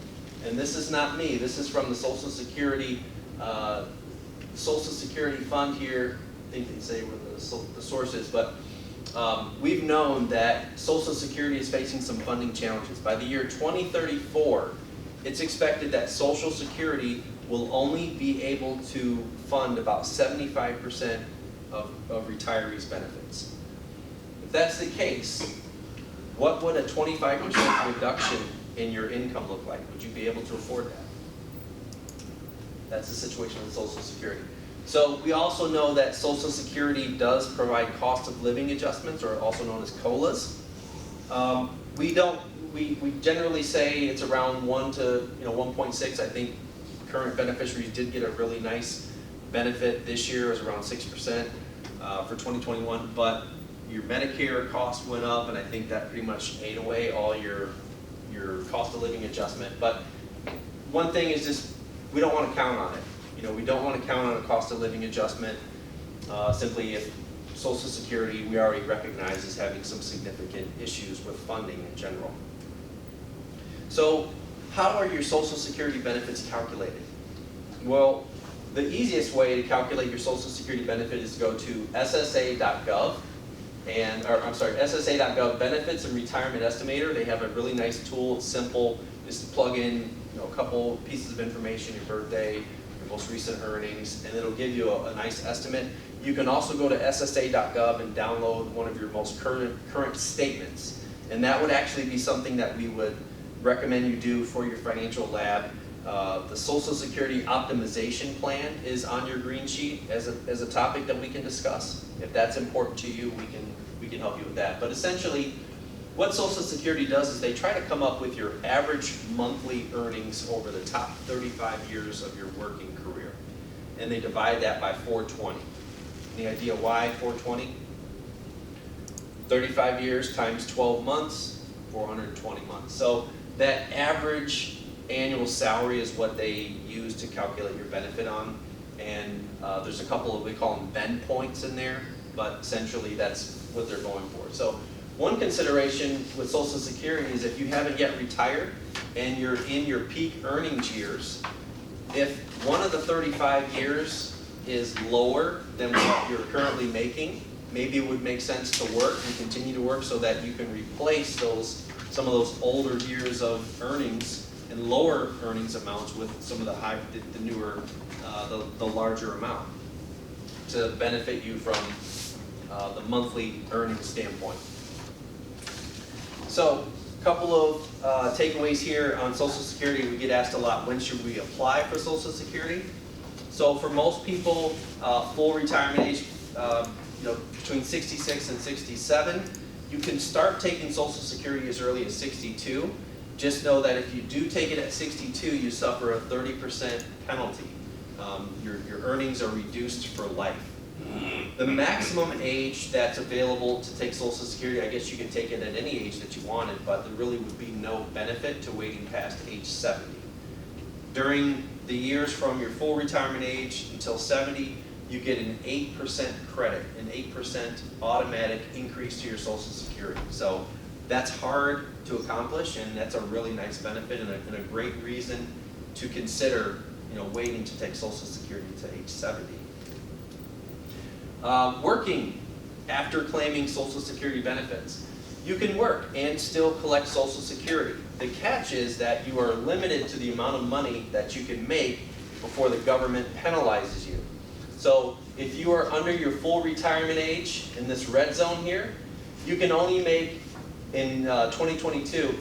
and this is not me, this is from the Social Security Fund here. I think they say where the source is, but we've known that Social Security is facing some funding challenges. By the year 2034, it's expected that Social Security will only be able to fund about 75% of retirees' benefits. If that's the case, what would a 25% reduction in your income look like? Would you be able to afford that? That's the situation with Social Security. So we also know that Social Security does provide cost of living adjustments, or also known as COLAs. We generally say it's around 1 to 1.6. I think current beneficiaries did get a really nice benefit this year. It was around 6% for 2021, but your Medicare cost went up, and I think that pretty much ate away all your cost of living adjustment. But one thing is just, we don't want to count on it. We don't want to count on a cost of living adjustment simply if Social Security we already recognize as having some significant issues with funding in general. So how are your Social Security benefits calculated? Well, the easiest way to calculate your Social Security benefit is to go to SSA.gov, SSA.gov Benefits and Retirement Estimator. They have a really nice tool. It's simple. Just plug in a couple pieces of information, your birthday, your most recent earnings, and it'll give you a nice estimate. You can also go to SSA.gov and download one of your most current statements, and that would actually be something that we would recommend you do for your financial lab. The Social Security Optimization Plan is on your green sheet as a topic that we can discuss. If that's important to you, we can help you with that. But essentially, what Social Security does is they try to come up with your average monthly earnings over the top 35 years of your working career. And they divide that by 420. Any idea why 420? 35 years times 12 months, 420 months. So that average annual salary is what they use to calculate your benefit on. And there's a couple of, we call them bend points in there, but essentially that's what they're going for. So one consideration with Social Security is if you haven't yet retired and you're in your peak earnings years, if one of the 35 years is lower than what you're currently making, maybe it would make sense to work and continue to work so that you can replace some of those older years of earnings and lower earnings amounts with some of the newer, the larger amount to benefit you from the monthly earnings standpoint. So, a couple of takeaways here on Social Security. We get asked a lot, when should we apply for Social Security? So for most people, full retirement age, between 66 and 67, you can start taking Social Security as early as 62. Just know that if you do take it at 62, you suffer a 30% penalty. Your earnings are reduced for life. The maximum age that's available to take Social Security, I guess you can take it at any age that you wanted, but there really would be no benefit to waiting past age 70. During the years from your full retirement age until 70, you get an 8% credit, an 8% automatic increase to your Social Security. So that's hard to accomplish, and that's a really nice benefit and a great reason to consider waiting to take Social Security to age 70. Working after claiming Social Security benefits. You can work and still collect Social Security. The catch is that you are limited to the amount of money that you can make before the government penalizes you. So if you are under your full retirement age in this red zone here, you can only make in 2022,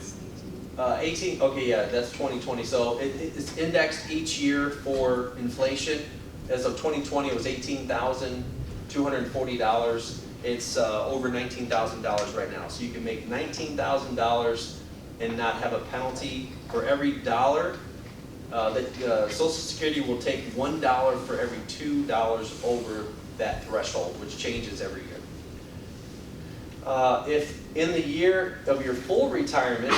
18, okay, yeah, that's 2020. So it's indexed each year for inflation. As of 2020, it was $18,240. It's over $19,000 right now. So you can make $19,000 and not have a penalty. For every dollar, Social Security will take $1 for every $2 over that threshold, which changes every year. If in the year of your full retirement,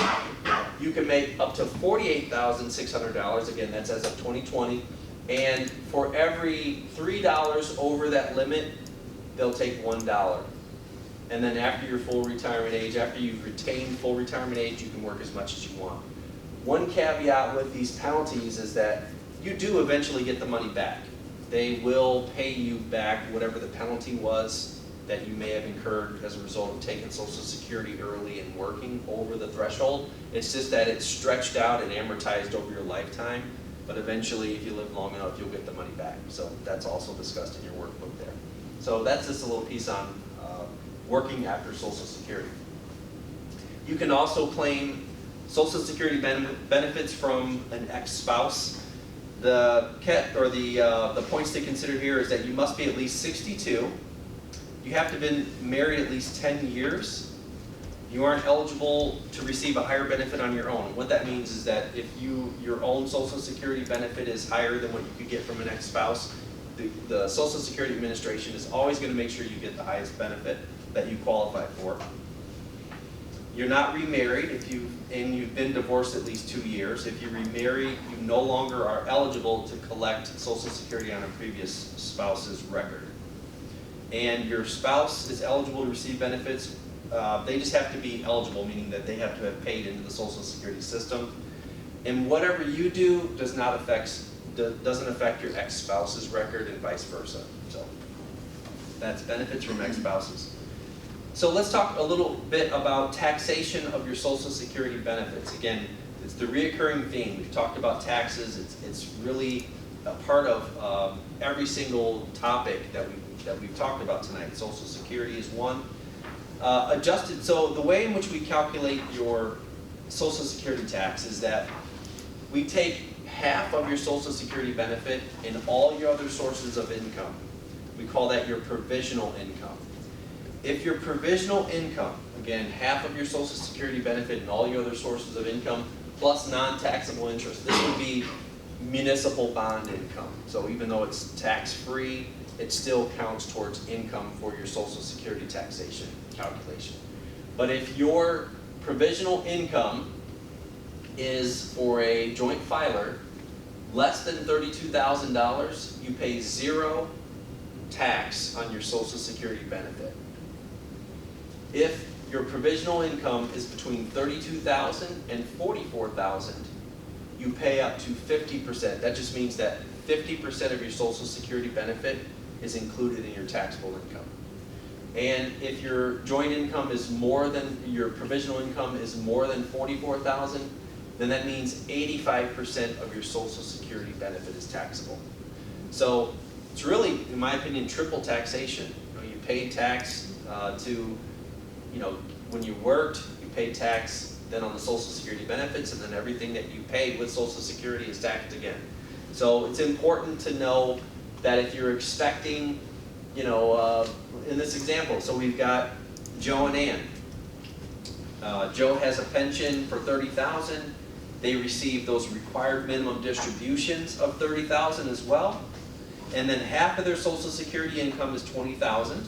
you can make up to $48,600, again, that's as of 2020, and for every $3 over that limit, they'll take $1. And then after your full retirement age, after you've retained full retirement age, you can work as much as you want. One caveat with these penalties is that you do eventually get the money back. They will pay you back whatever the penalty was that you may have incurred as a result of taking Social Security early and working over the threshold. It's just that it's stretched out and amortized over your lifetime, but eventually if you live long enough, you'll get the money back. So that's also discussed in your workbook there. So that's just a little piece on working after Social Security. You can also claim Social Security benefits from an ex-spouse. The points to consider here is that you must be at least 62. You have to have been married at least 10 years. You aren't eligible to receive a higher benefit on your own. What that means is that if your own Social Security benefit is higher than what you could get from an ex-spouse, the Social Security Administration is always going to make sure you get the highest benefit that you qualify for. You're not remarried and you've been divorced at least 2 years. If you remarry, you no longer are eligible to collect Social Security on a previous spouse's record. And your spouse is eligible to receive benefits. They just have to be eligible, meaning that they have to have paid into the Social Security system. And whatever you do doesn't affect your ex-spouse's record and vice versa. So that's benefits from ex-spouses. So let's talk a little bit about taxation of your Social Security benefits. Again, it's the reoccurring theme. We've talked about taxes. It's really a part of every single topic that we've talked about tonight. Social Security is one. So the way in which we calculate your Social Security tax is that we take half of your Social Security benefit and all your other sources of income. We call that your provisional income. If your provisional income, again, half of your Social Security benefit and all your other sources of income, plus non-taxable interest, this would be municipal bond income. So even though it's tax-free, it still counts towards income for your Social Security taxation calculation. But if your provisional income is for a joint filer less than $32,000, you pay 0 tax on your Social Security benefit. If your provisional income is between $32,000 and $44,000, you pay up to 50%. That just means that 50% of your Social Security benefit is included in your taxable income. And if your joint income is your provisional income is more than $44,000, then that means 85% of your Social Security benefit is taxable. So it's really, in my opinion, triple taxation. You paid tax when you worked, you paid tax then on the Social Security benefits, and then everything that you paid with Social Security is taxed again. So it's important to know that if you're expecting, in this example, so we've got Joe and Ann. Joe has a pension for $30,000. They receive those required minimum distributions of $30,000 as well. And then half of their Social Security income is $20,000.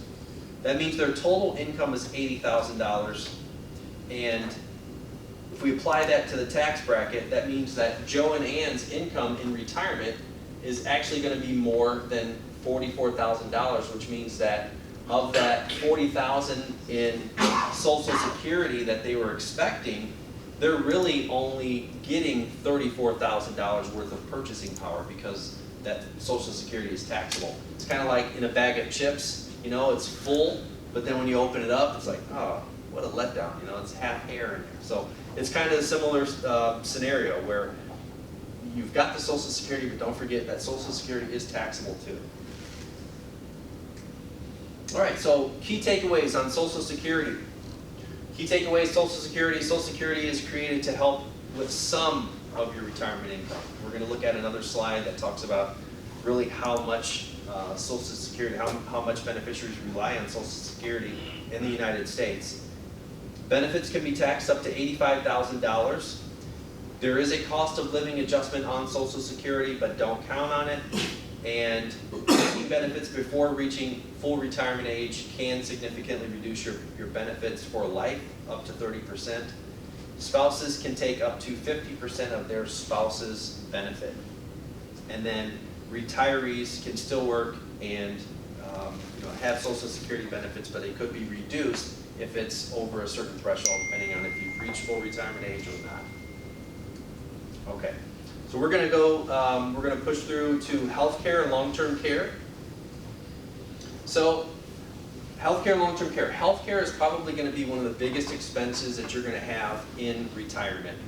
That means their total income is $80,000. And if we apply that to the tax bracket, that means that Joe and Ann's income in retirement is actually going to be more than $44,000, which means that of that $40,000 in Social Security that they were expecting, they're really only getting $34,000 worth of purchasing power because that Social Security is taxable. It's kind of like in a bag of chips, it's full, but then when you open it up, it's like, oh, what a letdown, it's half air in there. So it's kind of a similar scenario where you've got the Social Security, but don't forget that Social Security is taxable too. All right, so key takeaways on Social Security. Key takeaways, Social Security. Social Security is created to help with some of your retirement income. We're going to look at another slide that talks about really how much Social Security, how much beneficiaries rely on Social Security in the United States. Benefits can be taxed up to $85,000. There is a cost of living adjustment on Social Security, but don't count on it. And taking benefits before reaching full retirement age can significantly reduce your benefits for life up to 30%. Spouses can take up to 50% of their spouse's benefit. And then retirees can still work and have Social Security benefits, but they could be reduced if it's over a certain threshold, depending on if you've reached full retirement age or not. Okay, so we're going to go, we're going to push through to healthcare and long-term care. So, healthcare and long-term care. Healthcare is probably going to be one of the biggest expenses that you're going to have in retirement.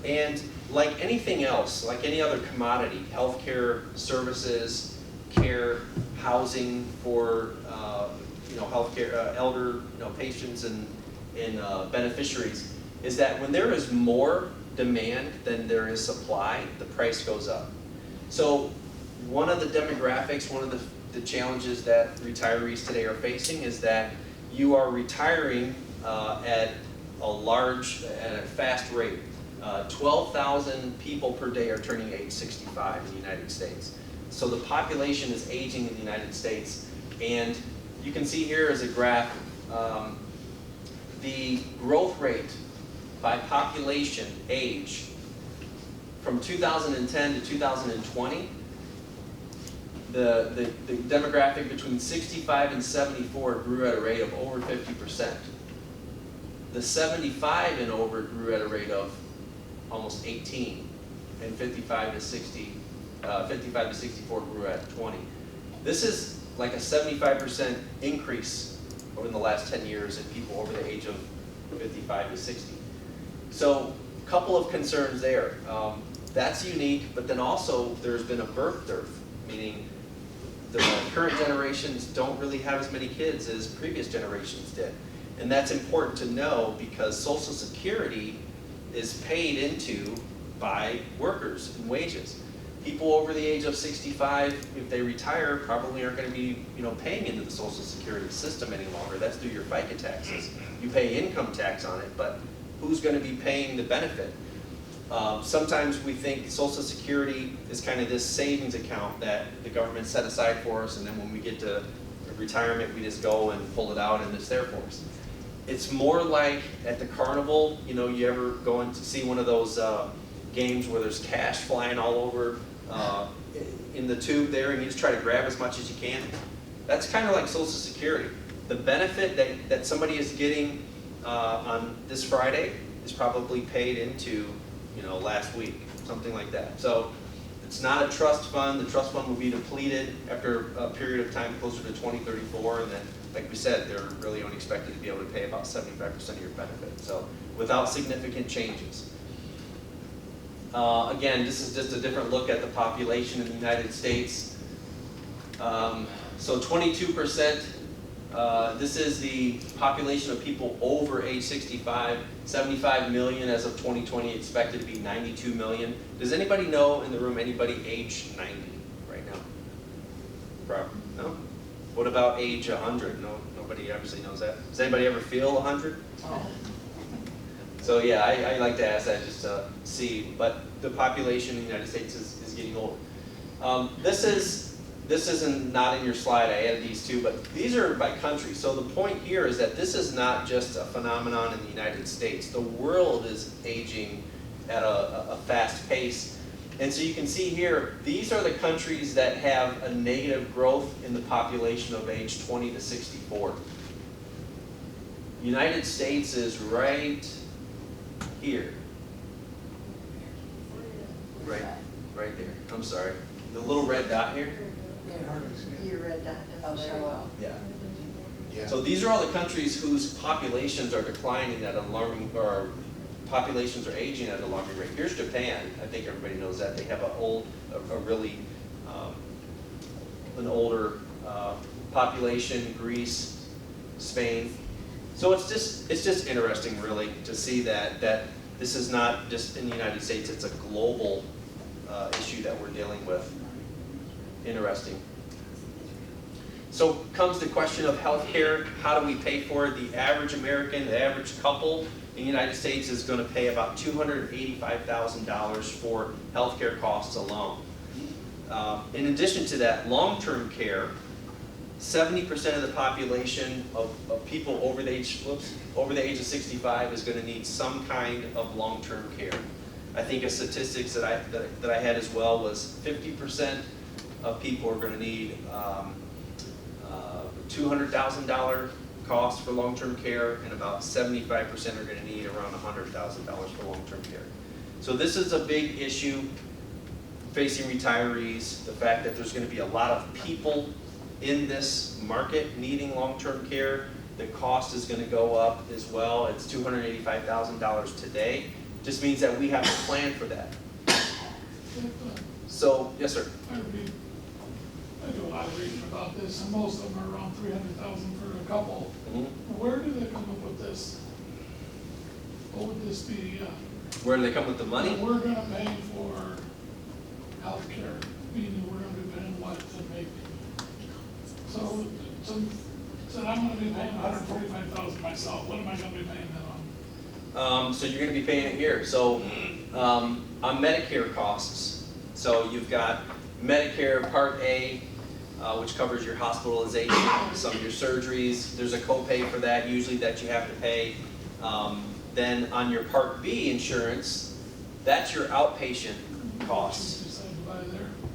And like anything else, like any other commodity, healthcare services, care, housing for healthcare, elder patients and beneficiaries, is that when there is more demand than there is supply, the price goes up. So one of the demographics, one of the challenges that retirees today are facing is that you are retiring at a fast rate. 12,000 people per day are turning age 65 in the United States. So the population is aging in the United States, and you can see here as a graph the growth rate by population age from 2010 to 2020. The demographic between 65 and 74 grew at a rate of over 50%. The 75 and over grew at a rate of almost 18, and 55 to 64 grew at 20. This is like a 75% increase over the last 10 years in people over the age of 55 to 60. So a couple of concerns there. That's unique, but then also there's been a birth dearth, meaning the current generations don't really have as many kids as previous generations did. And that's important to know because Social Security is paid into by workers and wages. People over the age of 65, if they retire, probably aren't going to be paying into the Social Security system any longer. That's through your FICA taxes. You pay income tax on it, but who's going to be paying the benefit? Sometimes we think Social Security is kind of this savings account that the government set aside for us, and then when we get to retirement, we just go and pull it out and it's there for us. It's more like at the carnival, you ever go in to see one of those games where there's cash flying all over in the tube there, and you just try to grab as much as you can? That's kind of like Social Security. The benefit that somebody is getting on this Friday is probably paid into last week, something like that. So it's not a trust fund. The trust fund will be depleted after a period of time closer to 2034, and then, like we said, they're really only expected to be able to pay about 75% of your benefit. So without significant changes. Again, this is just a different look at the population in the United States. So 22%, this is the population of people over age 65, 75 million as of 2020, expected to be 92 million. Does anybody know in the room anybody age 90 right now? No? What about age 100? No, nobody obviously knows that. Does anybody ever feel 100? Oh. So yeah, I like to ask that just to see, but the population in the United States is getting older. This isn't not in your slide, I added these two, but these are by country. So the point here is that this is not just a phenomenon in the United States. The world is aging at a fast pace. And so you can see here, these are the countries that have a negative growth in the population of age 20 to 64. United States is right here. Right there. I'm sorry. The little red dot here? Your red dot doesn't show up. Yeah. So these are all the countries whose populations are declining at alarming, or populations are aging at an alarming rate. Here's Japan. I think everybody knows that. They have an older population, Greece, Spain. So it's just interesting, really, to see that this is not just in the United States, it's a global issue that we're dealing with. Interesting. So comes the question of healthcare. How do we pay for it? The average American, the average couple in the United States is going to pay about $285,000 for healthcare costs alone. In addition to that, long-term care, 70% of the population of people over the age of 65 is going to need some kind of long-term care. I think a statistics that I had as well was 50% of people are going to need $200,000 cost for long-term care, and about 75% are going to need around $100,000 for long-term care. So this is a big issue facing retirees, the fact that there's going to be a lot of people in this market needing long-term care. The cost is going to go up as well. It's $285,000 today. Just means that we have to plan for that. So, yes, sir. I do a lot of reading about this, and most of them are around $300,000 for a couple. Mm-hmm. Where do they come up with this? What would this be? Where do they come with the money? We're going to pay for health care, meaning we're going to be paying what to make. So I'm going to be paying $145,000 myself. What am I going to be paying that on? So you're going to be paying it here. So on Medicare costs, so you've got Medicare Part A, which covers your hospitalization, some of your surgeries. There's a copay for that usually that you have to pay. Then on your Part B insurance, that's your outpatient costs.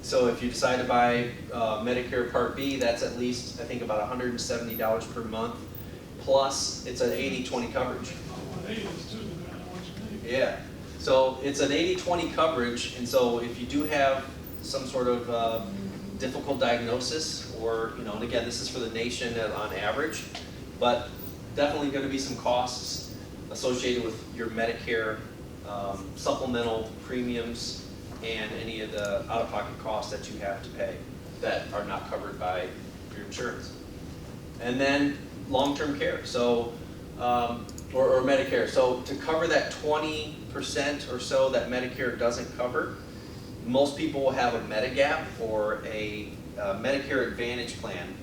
So if you decide to buy Medicare Part B, that's at least, I think, about $170 per month. Plus, it's an 80-20 coverage. Yeah. So it's an 80-20 coverage, and so if you do have some sort of difficult diagnosis, or, and again, this is for the nation on average, but definitely going to be some costs associated with your Medicare supplemental premiums and any of the out-of-pocket costs that you have to pay that are not covered by your insurance. And then long-term care, so or Medicare. So to cover that 20% or so that Medicare doesn't cover, most people will have a Medigap or a Medicare Advantage plan.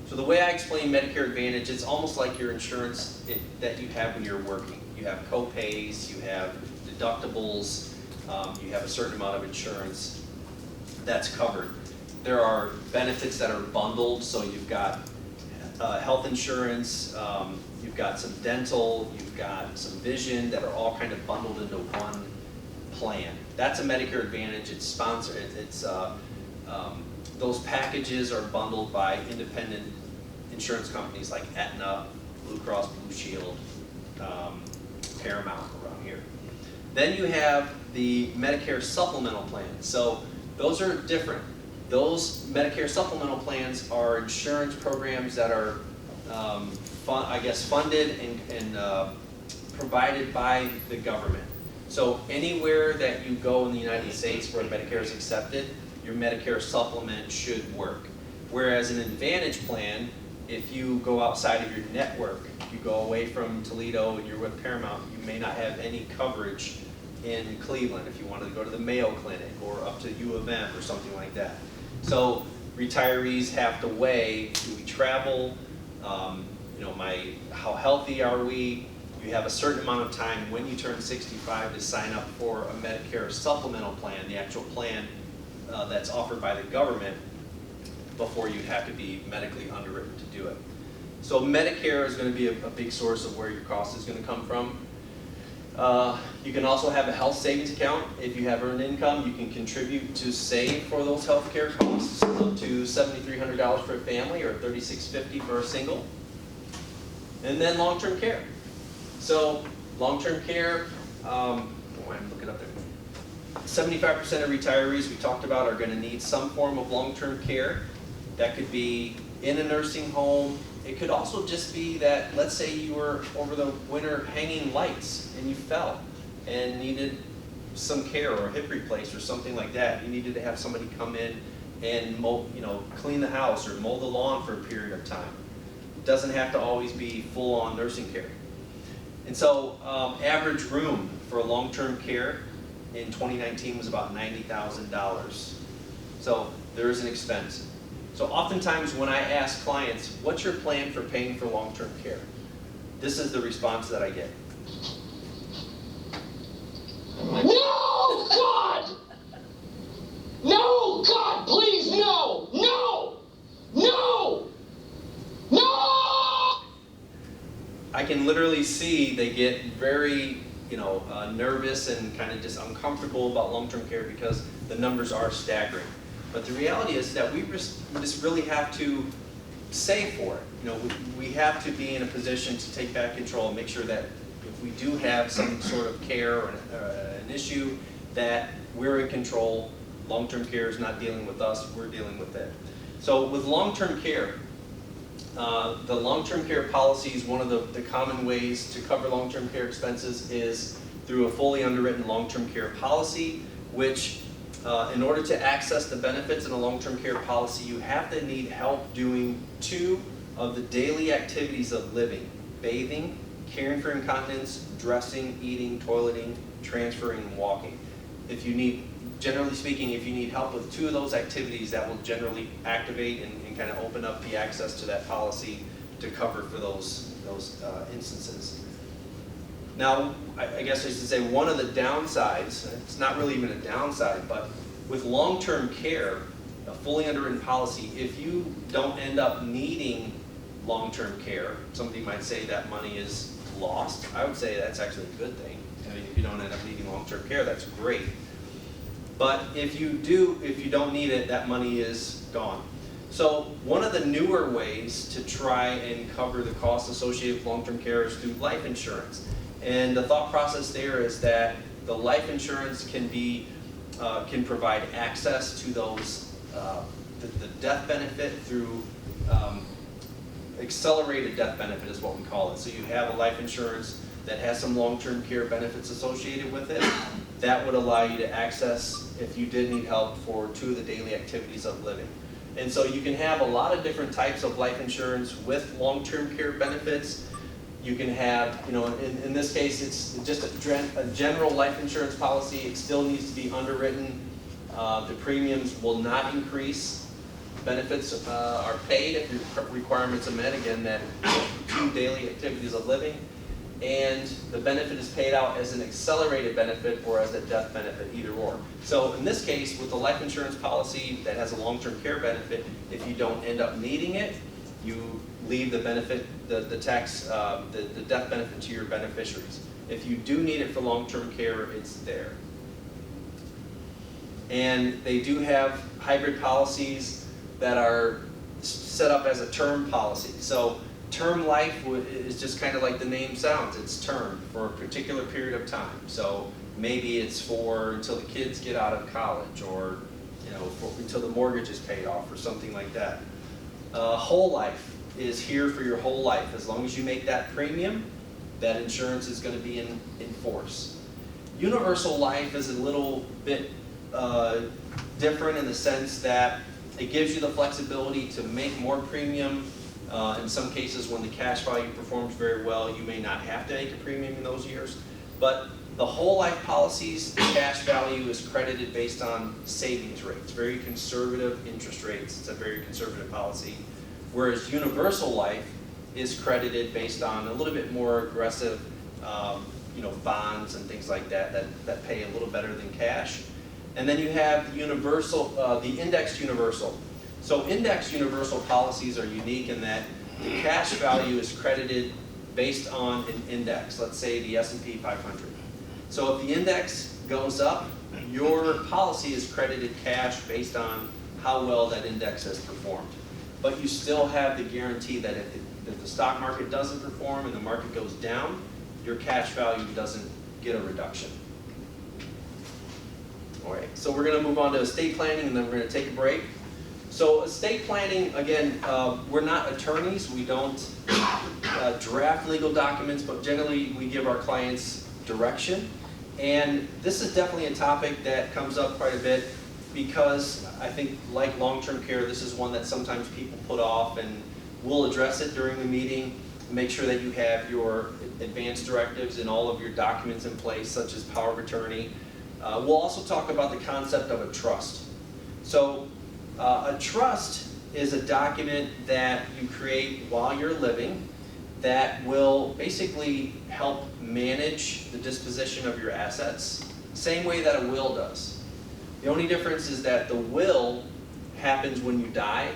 So the way I explain Medicare Advantage, it's almost like your insurance that you have when you're working. You have co-pays, you have deductibles, you have a certain amount of insurance that's covered. There are benefits that are bundled, so you've got health insurance, you've got some dental, you've got some vision that are all kind of bundled into one plan. That's a Medicare Advantage. It's sponsored. Those packages are bundled by independent insurance companies like Aetna, Blue Cross Blue Shield, Paramount around here. Then you have the Medicare supplemental plans. So those are different. Those Medicare supplemental plans are insurance programs that are, funded and provided by the government. So anywhere that you go in the United States where Medicare is accepted, your Medicare supplement should work. Whereas an Advantage plan, if you go outside of your network, you go away from Toledo and you're with Paramount, you may not have any coverage in Cleveland if you wanted to go to the Mayo Clinic or up to U of M or something like that. So retirees have to weigh, do we travel, how healthy are we? You have a certain amount of time when you turn 65 to sign up for a Medicare supplemental plan, the actual plan that's offered by the government, before you'd have to be medically underwritten to do it. So Medicare is going to be a big source of where your cost is going to come from. You can also have a health savings account. If you have earned income, you can contribute to save for those health care costs, up to $7,300 for a family or $3,650 for a single. And then long-term care. So long-term care, I'm looking up there. 75% of retirees we talked about are going to need some form of long-term care. That could be in a nursing home. It could also just be that, let's say you were over the winter hanging lights and you fell and needed some care or a hip replaced or something like that. You needed to have somebody come in and clean the house or mow the lawn for a period of time. It doesn't have to always be full-on nursing care. And so average room for long-term care in 2019 was about $90,000. So there is an expense. So oftentimes when I ask clients, what's your plan for paying for long-term care? This is the response that I get. No, God! No, God, please, no! No! No! No! I can literally see they get very, nervous and kind of just uncomfortable about long-term care because the numbers are staggering. But the reality is that we just really have to save for it. We have to be in a position to take back control and make sure that if we do have some sort of care or an issue, that we're in control. Long-term care is not dealing with us, we're dealing with it. So with long-term care, the long-term care policies, one of the common ways to cover long-term care expenses is through a fully underwritten long-term care policy, which in order to access the benefits in a long-term care policy, you have to need help doing 2 of the daily activities of living: bathing, caring for incontinence, dressing, eating, toileting, transferring, and walking. Generally speaking, if you need help with 2 of those activities, that will generally activate and kind of open up the access to that policy to cover for those instances. Now, I guess I should say one of the downsides, it's not really even a downside, but with long-term care, a fully underwritten policy, if you don't end up needing long-term care, somebody might say that money is lost. I would say that's actually a good thing. I mean, if you don't end up needing long-term care, that's great. But if you don't need it, that money is gone. So one of the newer ways to try and cover the costs associated with long-term care is through life insurance. And the thought process there is that the life insurance can provide access to those the death benefit through accelerated death benefit is what we call it. So you have a life insurance that has some long-term care benefits associated with it. That would allow you to access, if you did need help, for 2 of the daily activities of living. And so you can have a lot of different types of life insurance with long-term care benefits. You can have, in this case, it's just a general life insurance policy. It still needs to be underwritten. The premiums will not increase. Benefits are paid if your requirements are met. Again, that 2 daily activities of living. And the benefit is paid out as an accelerated benefit or as a death benefit, either or. So in this case, with the life insurance policy that has a long-term care benefit, if you don't end up needing it, you leave the benefit, the death benefit to your beneficiaries. If you do need it for long-term care, it's there. And they do have hybrid policies that are set up as a term policy. So term life is just kind of like the name sounds. It's term for a particular period of time. So maybe it's for until the kids get out of college, or until the mortgage is paid off, or something like that. Whole life is here for your whole life. As long as you make that premium, that insurance is going to be in force. Universal life is a little bit different in the sense that it gives you the flexibility to make more premium. In some cases, when the cash value performs very well, you may not have to make a premium in those years. But the whole life policies, the cash value is credited based on savings rates, very conservative interest rates. It's a very conservative policy. Whereas universal life is credited based on a little bit more aggressive bonds and things like that pay a little better than cash. And then you have the indexed universal. So indexed universal policies are unique in that the cash value is credited based on an index, let's say the S&P 500. So if the index goes up, your policy is credited cash based on how well that index has performed. But you still have the guarantee that if the stock market doesn't perform and the market goes down, your cash value doesn't get a reduction. All right, so we're going to move on to estate planning, and then we're going to take a break. So estate planning, again, we're not attorneys. We don't draft legal documents, but generally we give our clients direction. And this is definitely a topic that comes up quite a bit because I think like long-term care, this is one that sometimes people put off, and we'll address it during the meeting. Make sure that you have your advance directives and all of your documents in place, such as power of attorney. We'll also talk about the concept of a trust. So a trust is a document that you create while you're living that will basically help manage the disposition of your assets, same way that a will does. The only difference is that the will happens when you die,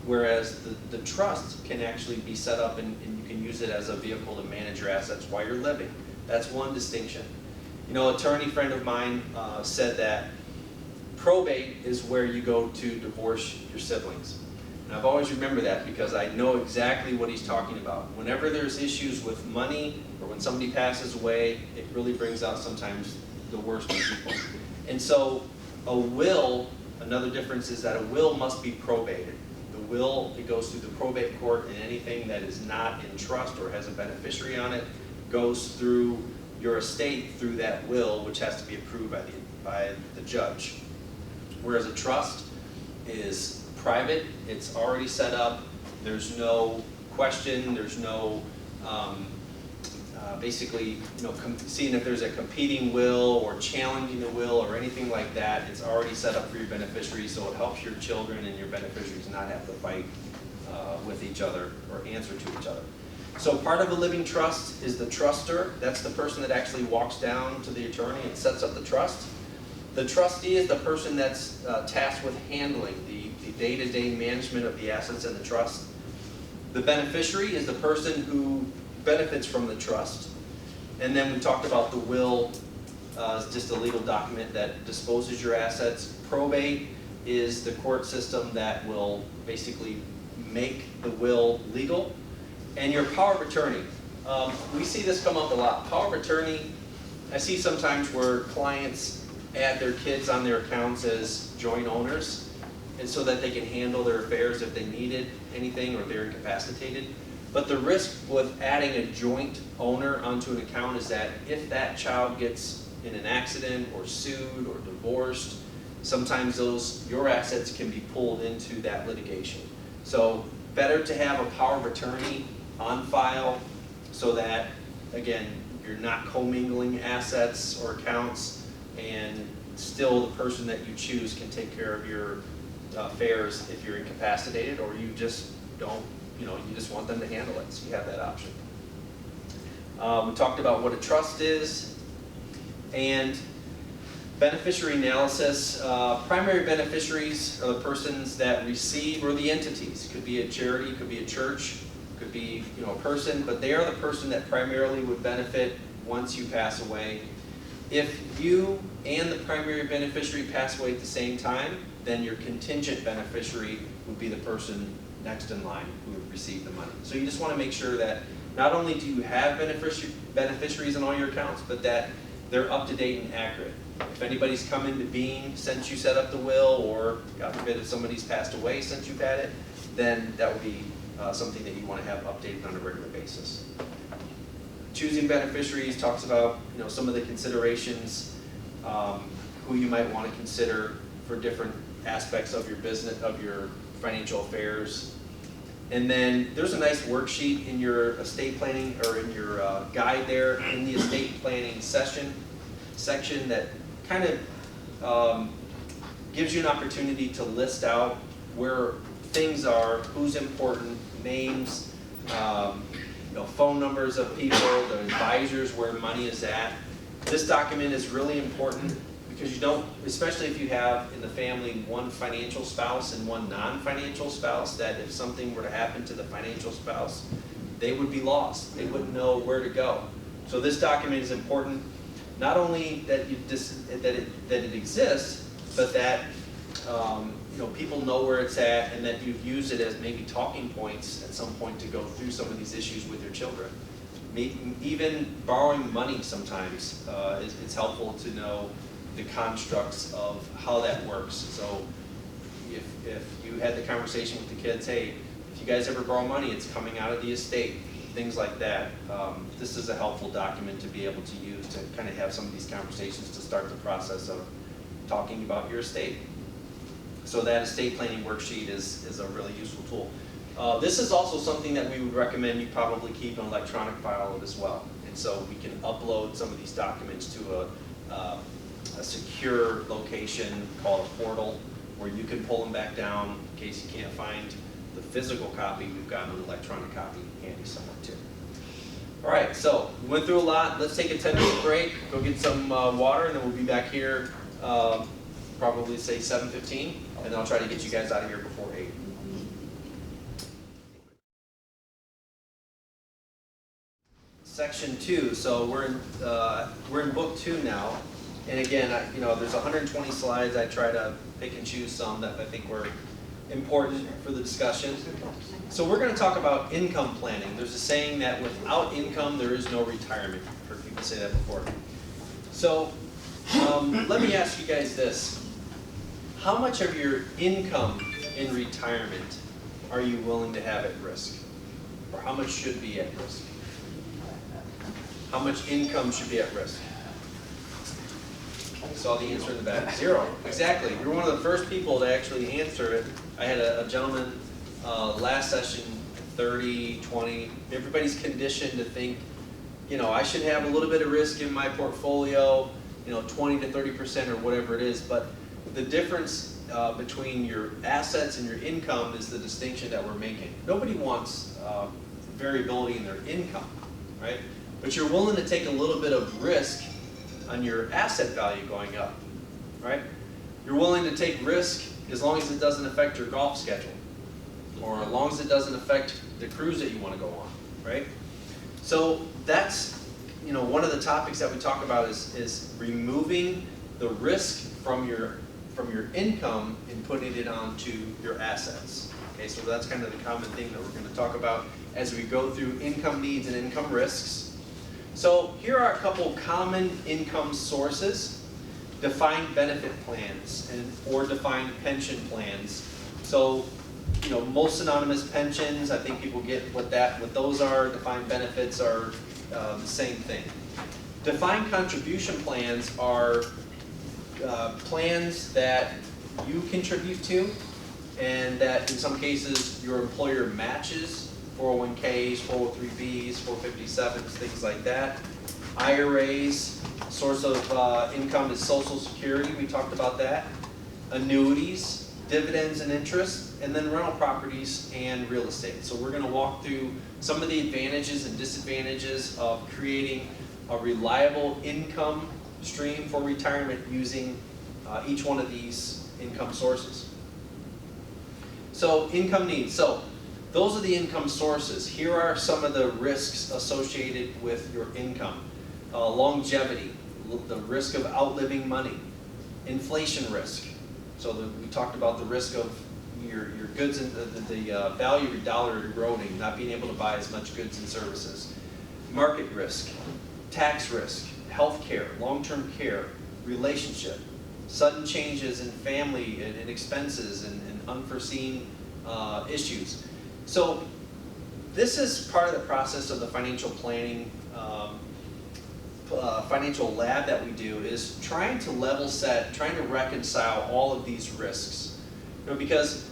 whereas the trust can actually be set up and you can use it as a vehicle to manage your assets while you're living. That's one distinction. You know, an attorney friend of mine said that probate is where you go to divorce your siblings. And I've always remembered that because I know exactly what he's talking about. Whenever there's issues with money or when somebody passes away, it really brings out sometimes the worst in people. And so a will, another difference is that a will must be probated. The will, it goes through the probate court, and anything that is not in trust or has a beneficiary on it goes through your estate through that will, which has to be approved by the judge. Whereas a trust is private, it's already set up, there's no question, there's no basically, you know, seeing if there's a competing will or challenging the will or anything like that. It's already set up for your beneficiaries, so it helps your children and your beneficiaries not have to fight with each other or answer to each other. So part of a living trust is the truster. That's the person that actually walks down to the attorney and sets up the trust. The trustee is the person that's tasked with handling the day-to-day management of the assets in the trust. The beneficiary is the person who benefits from the trust. And then we talked about the will as just a legal document that disposes your assets. Probate is the court system that will basically make the will legal. And your power of attorney. We see this come up a lot. Power of attorney, I see sometimes where clients add their kids on their accounts as joint owners, and so that they can handle their affairs if they needed anything or they're incapacitated. But the risk with adding a joint owner onto an account is that if that child gets in an accident or sued or divorced, sometimes your assets can be pulled into that litigation. So better to have a power of attorney on file so that, again, you're not commingling assets or accounts, and still the person that you choose can take care of your affairs if you're incapacitated, or you just don't, you just want them to handle it, so you have that option. We talked about what a trust is, and beneficiary analysis. Primary beneficiaries are the persons that receive, or the entities. It could be a charity, it could be a church, it could be a person, but they are the person that primarily would benefit once you pass away. If you and the primary beneficiary pass away at the same time, then your contingent beneficiary would be the person next in line who would receive the money. So you just want to make sure that not only do you have beneficiaries in all your accounts, but that they're up to date and accurate. If anybody's come into being since you set up the will, or God forbid if somebody's passed away since you've had it, then that would be something that you want to have updated on a regular basis. Choosing beneficiaries talks about some of the considerations, who you might want to consider for different aspects of your business, of your financial affairs. And then there's a nice worksheet in your estate planning, or in your guide there in the estate planning section that kind of gives you an opportunity to list out where things are, who's important, names, phone numbers of people, the advisors, where money is at. This document is really important because you don't, especially if you have in the family one financial spouse and one non-financial spouse, that if something were to happen to the financial spouse, they would be lost. They wouldn't know where to go. So this document is important, not only that it exists, but that people know where it's at, and that you've used it as maybe talking points at some point to go through some of these issues with your children. Even borrowing money sometimes, it's helpful to know the constructs of how that works. So if you had the conversation with the kids, hey, if you guys ever borrow money, it's coming out of the estate, things like that. This is a helpful document to be able to use to kind of have some of these conversations to start the process of talking about your estate. So that estate planning worksheet is a really useful tool. This is also something that we would recommend you probably keep an electronic file of as well. And so we can upload some of these documents to a secure location called a portal where you can pull them back down in case you can't find the physical copy. We've got an electronic copy handy somewhere too. All right, so we went through a lot. Let's take a 10-minute break, go get some water, and then we'll be back here probably say 7:15, and then I'll try to get you guys out of here before 8. Section 2, so we're in book 2 now, and again, there's 120 slides. I try to pick and choose some that I think were important for the discussion. So we're going to talk about income planning. There's a saying that without income, there is no retirement. I've heard people say that before. So let me ask you guys this. How much of your income in retirement are you willing to have at risk? Or how much should be at risk? How much income should be at risk? I saw the answer in the back. 0. Exactly. You're one of the first people to actually answer it. I had a gentleman last session, 30, 20. Everybody's conditioned to think, I should have a little bit of risk in my portfolio, 20 to 30% or whatever it is. But the difference between your assets and your income is the distinction that we're making. Nobody wants variability in their income, right? But you're willing to take a little bit of risk on your asset value going up, right? You're willing to take risk as long as it doesn't affect your golf schedule, or as long as it doesn't affect the cruise that you want to go on, right? So that's, one of the topics that we talk about is removing the risk from your income and putting it onto your assets. Okay, so that's kind of the common thing that we're going to talk about as we go through income needs and income risks. So here are a couple common income sources: defined benefit plans or defined pension plans. So, most synonymous pensions, I think people get what those are. Defined benefits are the same thing. Defined contribution plans are plans that you contribute to, and that in some cases your employer matches. 401ks, 403bs, 457s, things like that. IRAs, source of income is Social Security, we talked about that. Annuities, dividends and interest, and then rental properties and real estate. So we're going to walk through some of the advantages and disadvantages of creating a reliable income stream for retirement using each one of these income sources. So income needs. So those are the income sources. Here are some of the risks associated with your income. Longevity, the risk of outliving money. Inflation risk. So we talked about the risk of your goods and the value of your dollar eroding, not being able to buy as much goods and services. Market risk, tax risk, health care, long-term care, relationship, sudden changes in family and expenses and unforeseen issues. So this is part of the process of the financial planning, financial lab that we do, is trying to level set, trying to reconcile all of these risks. Because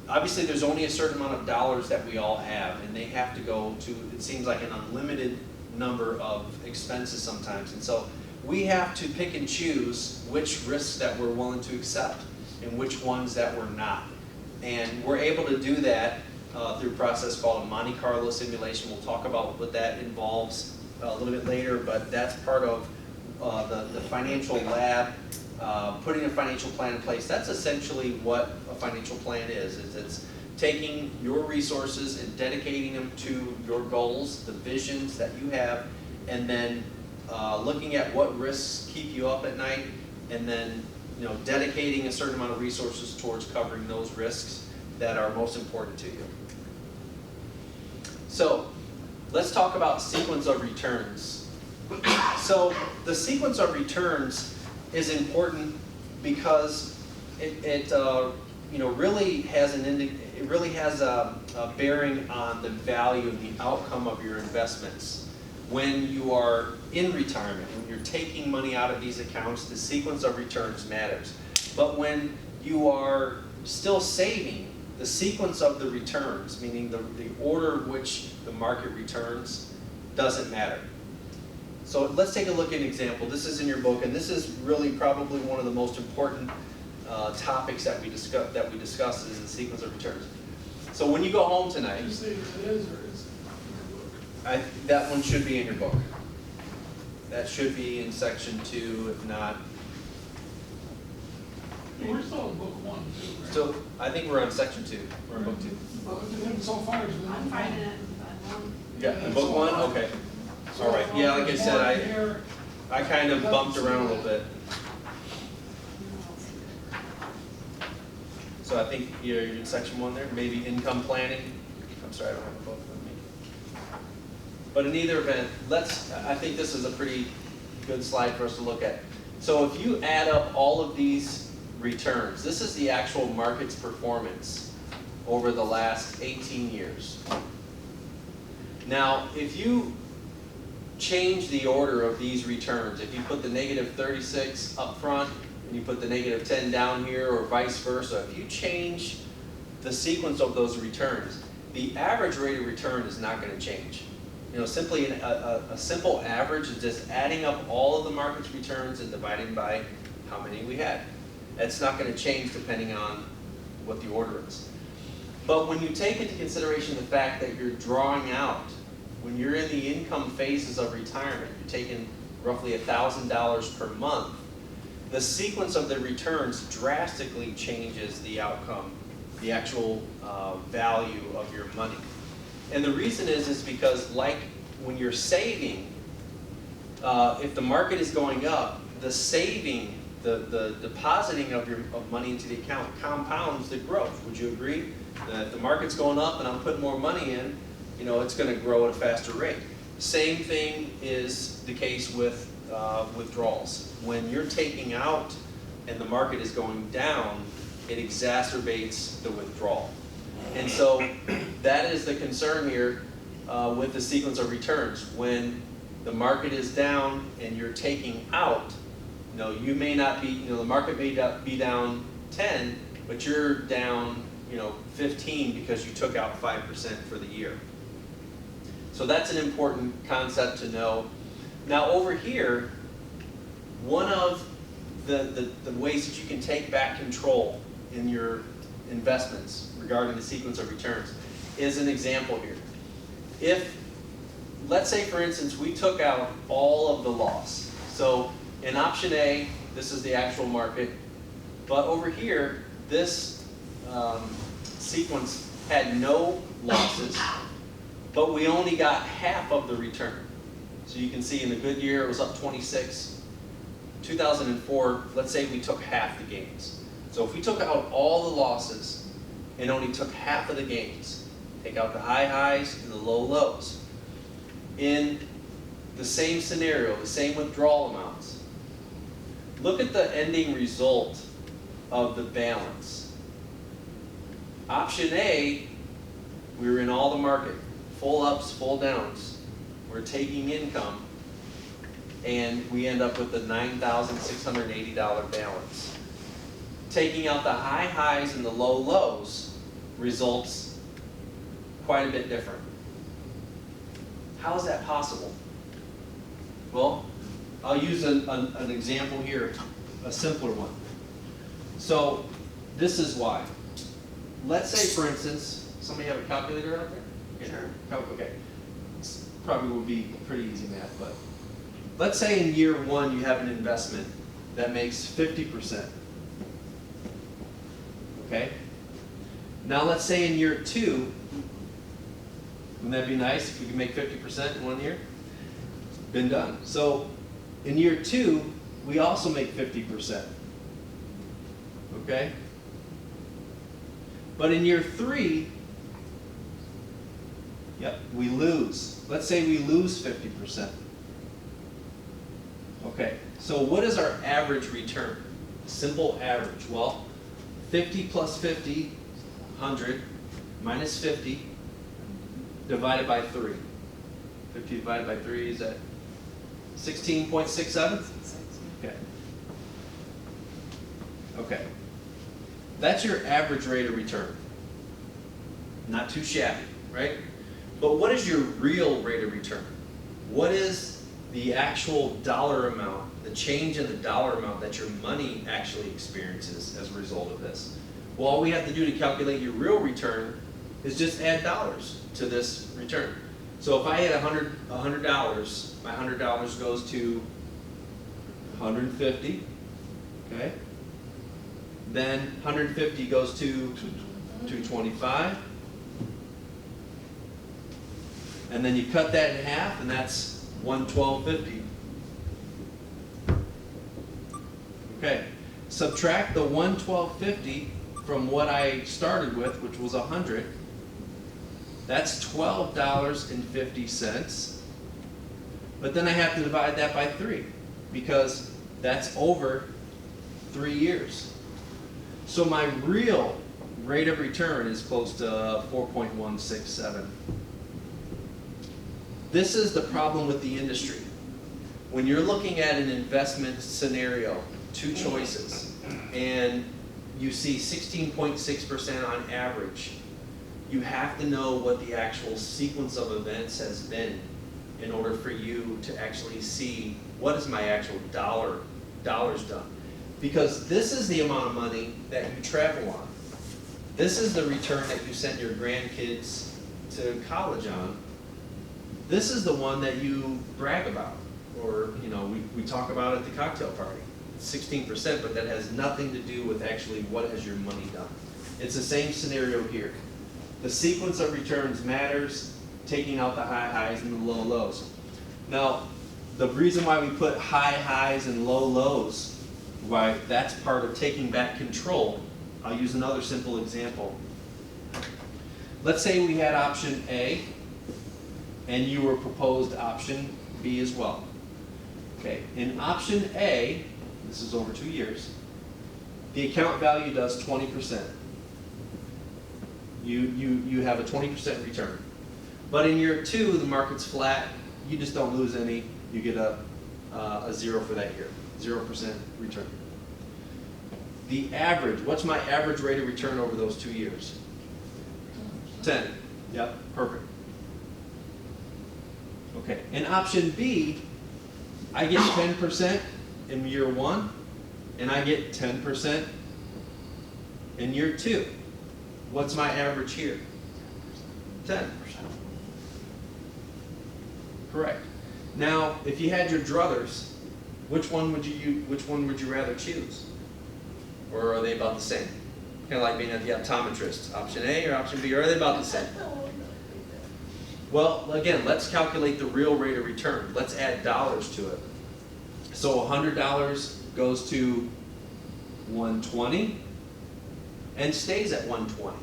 obviously there's only a certain amount of dollars that we all have, and they have to go to, it seems like, an unlimited number of expenses sometimes. And so we have to pick and choose which risks that we're willing to accept and which ones that we're not. And we're able to do that through a process called a Monte Carlo simulation. We'll talk about what that involves a little bit later, but that's part of the financial lab, putting a financial plan in place. That's essentially what a financial plan is it's taking your resources and dedicating them to your goals, the visions that you have, and then looking at what risks keep you up at night, and then dedicating a certain amount of resources towards covering those risks that are most important to you. So let's talk about sequence of returns. So the sequence of returns is important because it really has a bearing on the value and the outcome of your investments. When you are in retirement, when you're taking money out of these accounts, the sequence of returns matters. But when you are still saving, the sequence of the returns, meaning the order of which the market returns, doesn't matter. So let's take a look at an example. This is in your book, and this is really probably one of the most important topics that we discuss is the sequence of returns. So when you go home tonight, You say it is or isn't in your book? that one should be in your book. That should be in section 2, if not. We're still in book 1 too, right? So I think we're on section 2. We're in book 2. Well, it's been so far, it's been. I'm finding it. Yeah, in book 1? Okay. All right. Yeah, like I said, I kind of bumped around a little bit. So I think you're in section 1 there, maybe income planning. I'm sorry, I don't have a book with me. But in either event, I think this is a pretty good slide for us to look at. So if you add up all of these returns, this is the actual market's performance over the last 18 years. Now, if you change the order of these returns, if you put the negative 36 up front, and you put the negative 10 down here, or vice versa, if you change the sequence of those returns, the average rate of return is not going to change. You know, simply a simple average is just adding up all of the market's returns and dividing by how many we had. That's not going to change depending on what the order is. But when you take into consideration the fact that you're drawing out, when you're in the income phases of retirement, you're taking roughly $1,000 per month, the sequence of the returns drastically changes the outcome, the actual value of your money. And the reason is because like when you're saving, if the market is going up, the saving, the depositing of money into the account compounds the growth. Would you agree? That if the market's going up and I'm putting more money in, you know, it's going to grow at a faster rate. Same thing is the case with withdrawals. When you're taking out and the market is going down, it exacerbates the withdrawal. And so that is the concern here with the sequence of returns. When the market is down and you're taking out, you know, you may not be, you know, the market may be down 10, but you're down, you know, 15 because you took out 5% for the year. So that's an important concept to know. Now over here, one of the ways that you can take back control in your investments regarding the sequence of returns is an example here. If, let's say for instance, we took out all of the loss. So in option A, this is the actual market, but over here, this sequence had no losses, but we only got half of the return. So you can see in the good year it was up 26. 2004, let's say we took half the gains. So if we took out all the losses and only took half of the gains, take out the high highs and the low lows. In the same scenario, the same withdrawal amounts, look at the ending result of the balance. Option A, we were in all the market, full ups, full downs. We're taking income, and we end up with a $9,680 balance. Taking out the high highs and the low lows results quite a bit different. How is that possible? Well, I'll use an example here, a simpler one. So this is why. Let's say, for instance, somebody have a calculator out there? Sure. Okay. This probably would be pretty easy math, but let's say in year one you have an investment that makes 50%. Okay? Now let's say in year two, wouldn't that be nice if we could make 50% in 1 year? Been done. So in year two, we also make 50%. Okay? But in year three, yep, we lose. Let's say we lose 50%. Okay, so what is our average return? Simple average. Well, 50 plus 50, 100, minus 50, divided by 3. 50 divided by 3 is at 16.67? Okay. Okay. That's your average rate of return. Not too shabby, right? But what is your real rate of return? What is the actual dollar amount, the change in the dollar amount that your money actually experiences as a result of this? Well, all we have to do to calculate your real return is just add dollars to this return. So if I had $100, my $100 goes to 150, okay? Then 150 goes to 225. And then you cut that in half, and that's 112.50. Okay, subtract the 112.50 from what I started with, which was 100. That's $12.50. But then I have to divide that by 3 because that's over 3 years. So my real rate of return is close to 4.167. This is the problem with the industry. When you're looking at an investment scenario, 2 choices, and you see 16.6% on average, you have to know what the actual sequence of events has been in order for you to actually see what is my actual dollars done. Because this is the amount of money that you travel on. This is the return that you send your grandkids to college on. This is the one that you brag about, or we talk about at the cocktail party. 16%, but that has nothing to do with actually what has your money done. It's the same scenario here. The sequence of returns matters, taking out the high highs and the low lows. Now, the reason why we put high highs and low lows, why that's part of taking back control. I'll use another simple example. Let's say we had option A, and you were proposed option B as well. Okay, in option A, this is over 2 years, the account value does 20%. You have a 20% return. But in year 2, the market's flat, you just don't lose any, you get a 0 for that year, 0% return. The average, what's my average rate of return over those 2 years? 10, yep, perfect. Okay, in option B, I get 10% in year 1, and I get 10% in year 2. What's my average here? 10%. Correct. Now, if you had your druthers, which one would you rather choose? Or are they about the same? Kind of like being at the optometrist. Option A or option B, or are they about the same? Well, again, let's calculate the real rate of return. Let's add dollars to it. So $100 goes to 120 and stays at 120.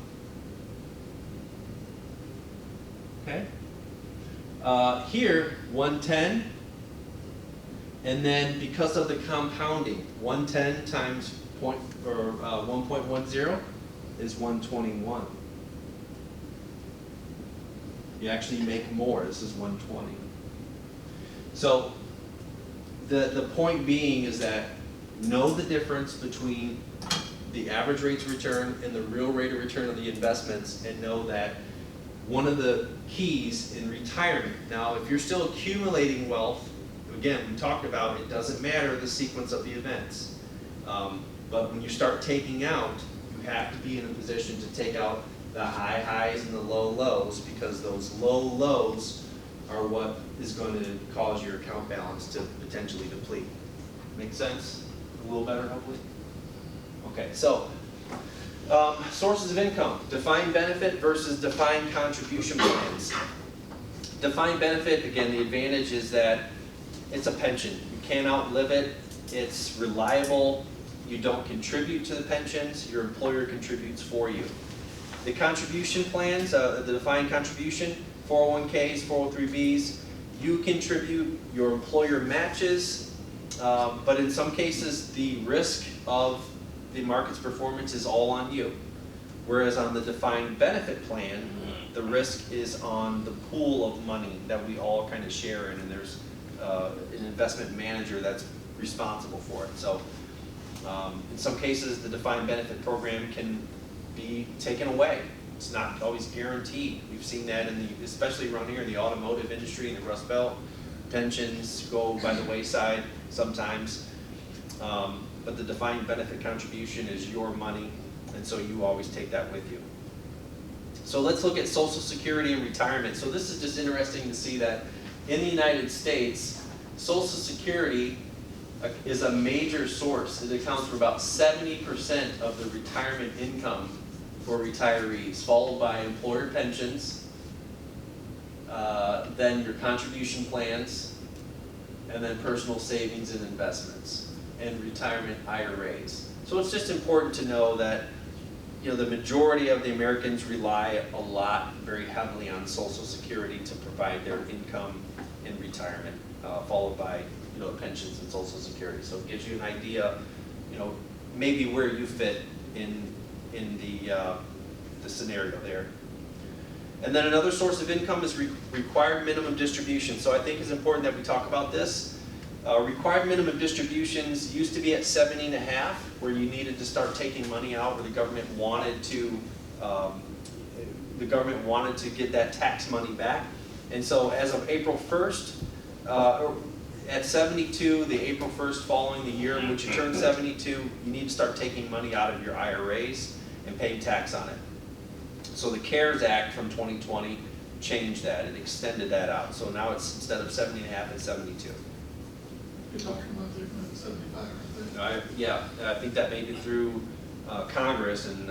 Okay? Here, 110, and then because of the compounding, 110 times 1.10 is 121. You actually make more. This is 120. So the point being is that know the difference between the average rates of return and the real rate of return of the investments, and know that one of the keys in retirement, now if you're still accumulating wealth, again, we talked about it doesn't matter the sequence of the events. But when you start taking out, you have to be in a position to take out the high highs and the low lows, because those low lows are what is going to cause your account balance to potentially deplete. Make sense? A little better, hopefully? Okay, so sources of income. Defined benefit versus defined contribution plans. Defined benefit, again, the advantage is that it's a pension. You can't outlive it. It's reliable. You don't contribute to the pensions. Your employer contributes for you. The contribution plans, the defined contribution, 401ks, 403bs, you contribute, your employer matches, but in some cases the risk of the market's performance is all on you. Whereas on the defined benefit plan, the risk is on the pool of money that we all kind of share in, and there's an investment manager that's responsible for it. So In some cases, the defined benefit program can be taken away. It's not always guaranteed. We've seen that especially around here in the automotive industry in the Rust Belt. Pensions go by the wayside sometimes. But the defined benefit contribution is your money, and so you always take that with you. So let's look at Social Security and retirement. So this is just interesting to see that in the United States, Social Security is a major source. It accounts for about 70% of the retirement income for retirees, followed by employer pensions, then your contribution plans, and then personal savings and investments, and retirement IRAs. So it's just important to know that the majority of the Americans rely a lot, very heavily on Social Security to provide their income in retirement, followed by pensions and Social Security. So it gives you an idea, maybe where you fit in the scenario there. And then another source of income is required minimum distribution. So I think it's important that we talk about this. Required minimum distributions used to be at 70.5, where you needed to start taking money out, where the government wanted to get that tax money back. And so as of April 1st, at 72, the April 1st following the year in which you turn 72, you need to start taking money out of your IRAs and paying tax on it. So the CARES Act from 2020 changed that. It extended that out. So now it's, instead of 70.5, it's 72. You're talking about taking it to 75, aren't they? Yeah, I think that made it through Congress, and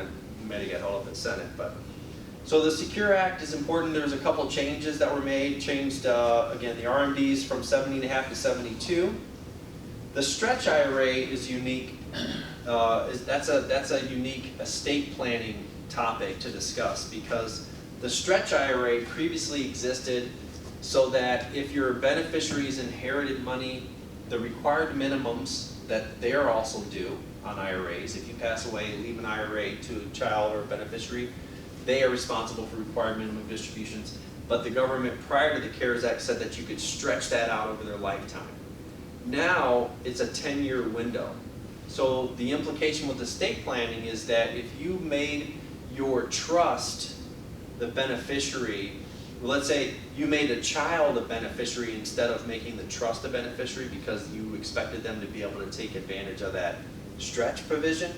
might have got held up in Senate. So the Secure Act is important. There's a couple changes that were made. Changed, again, the RMDs from 70.5 to 72. The Stretch IRA is unique. That's a unique estate planning topic to discuss, because the Stretch IRA previously existed so that if your beneficiaries inherited money, the required minimums that they're also due on IRAs, if you pass away, leave an IRA to a child or a beneficiary, they are responsible for required minimum distributions. But the government prior to the CARES Act said that you could stretch that out over their lifetime. Now it's a 10-year window. So the implication with estate planning is that if you made your trust the beneficiary, let's say you made a child a beneficiary instead of making the trust a beneficiary because you expected them to be able to take advantage of that stretch provision,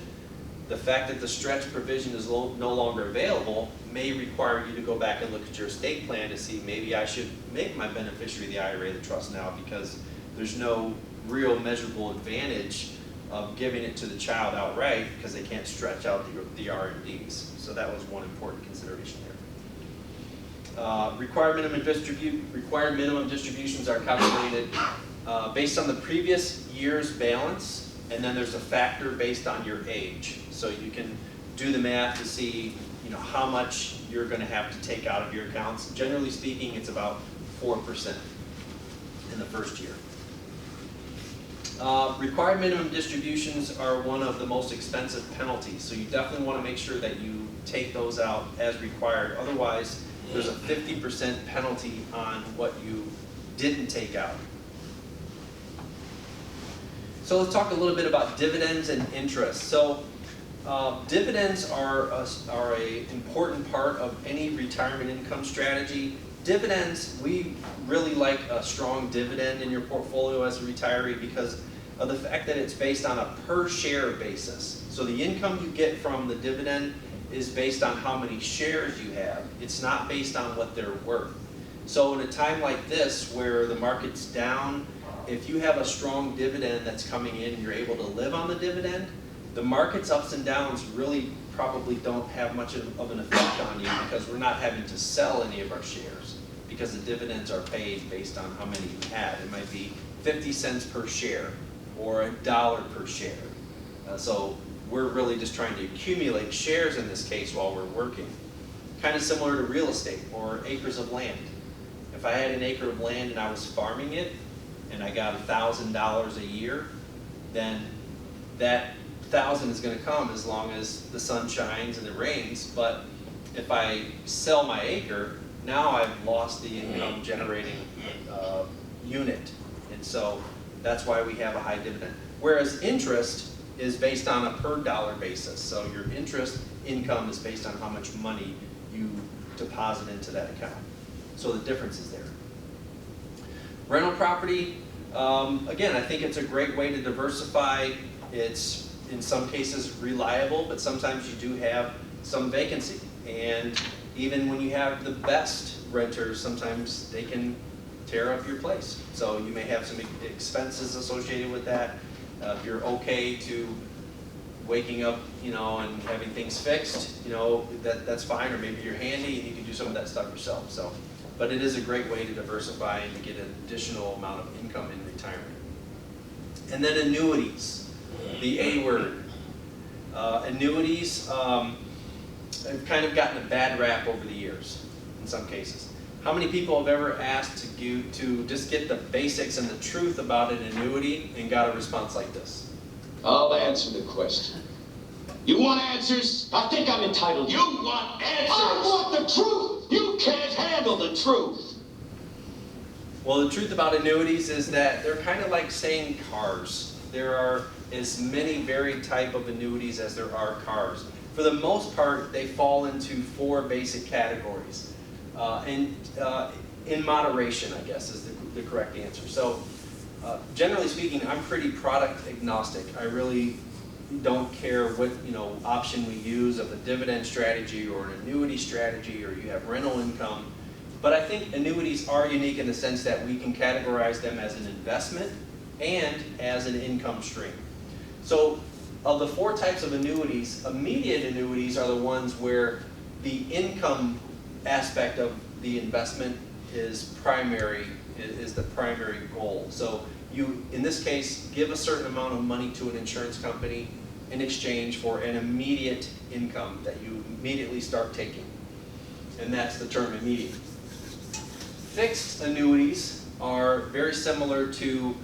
the fact that the stretch provision is no longer available may require you to go back and look at your estate plan to see maybe I should make my beneficiary the IRA the trust now, because there's no real measurable advantage of giving it to the child outright because they can't stretch out the R&Ds. So that was one important consideration there. Required minimum distributions are calculated based on the previous year's balance, and then there's a factor based on your age. So you can do the math to see how much you're going to have to take out of your accounts. Generally speaking, it's about 4% in the first year. Required minimum distributions are one of the most expensive penalties, so you definitely want to make sure that you take those out as required. Otherwise, there's a 50% penalty on what you didn't take out. So let's talk a little bit about dividends and interest. So dividends are an important part of any retirement income strategy. Dividends, we really like a strong dividend in your portfolio as a retiree because of the fact that it's based on a per share basis. So the income you get from the dividend is based on how many shares you have. It's not based on what they're worth. So in a time like this where the market's down, if you have a strong dividend that's coming in and you're able to live on the dividend, the market's ups and downs really probably don't have much of an effect on you because we're not having to sell any of our shares because the dividends are paid based on how many you have. It might be 50 cents per share or $1 per share. So we're really just trying to accumulate shares in this case while we're working. Kind of similar to real estate or acres of land. If I had an acre of land and I was farming it and I got $1,000 a year, then that 1,000 is going to come as long as the sun shines and it rains. But if I sell my acre, now I've lost the income generating unit. And so that's why we have a high dividend. Whereas interest, is based on a per dollar basis. So your interest income is based on how much money you deposit into that account. So the difference is there. Rental property, again, I think it's a great way to diversify. It's in some cases reliable, but sometimes you do have some vacancy. And even when you have the best renters, sometimes they can tear up your place. So you may have some expenses associated with that. If you're okay to waking up, you know, and having things fixed, you know, that's fine. Or maybe you're handy and you can do some of that stuff yourself. So, but it is a great way to diversify and to get an additional amount of income in retirement. And then annuities, the A word. Annuities have kind of gotten a bad rap over the years in some cases. How many people have ever asked to just get the basics and the truth about an annuity and got a response like this? I'll answer the question. You want answers? I think I'm entitled. You want answers? I want the truth! You can't handle the truth! Well, the truth about annuities is that they're kind of like saying cars. There are as many varied type of annuities as there are cars. For the most part, they fall into 4 basic categories. In moderation, I guess, is the correct answer. So, generally speaking, I'm pretty product agnostic. I really don't care what option we use of a dividend strategy or an annuity strategy, or you have rental income. But I think annuities are unique in the sense that we can categorize them as an investment and as an income stream. So, of the 4 types of annuities, immediate annuities are the ones where the income aspect of the investment is the primary goal. So you, in this case, give a certain amount of money to an insurance company in exchange for an immediate income that you immediately start taking. And that's the term immediate. Fixed annuities are very similar to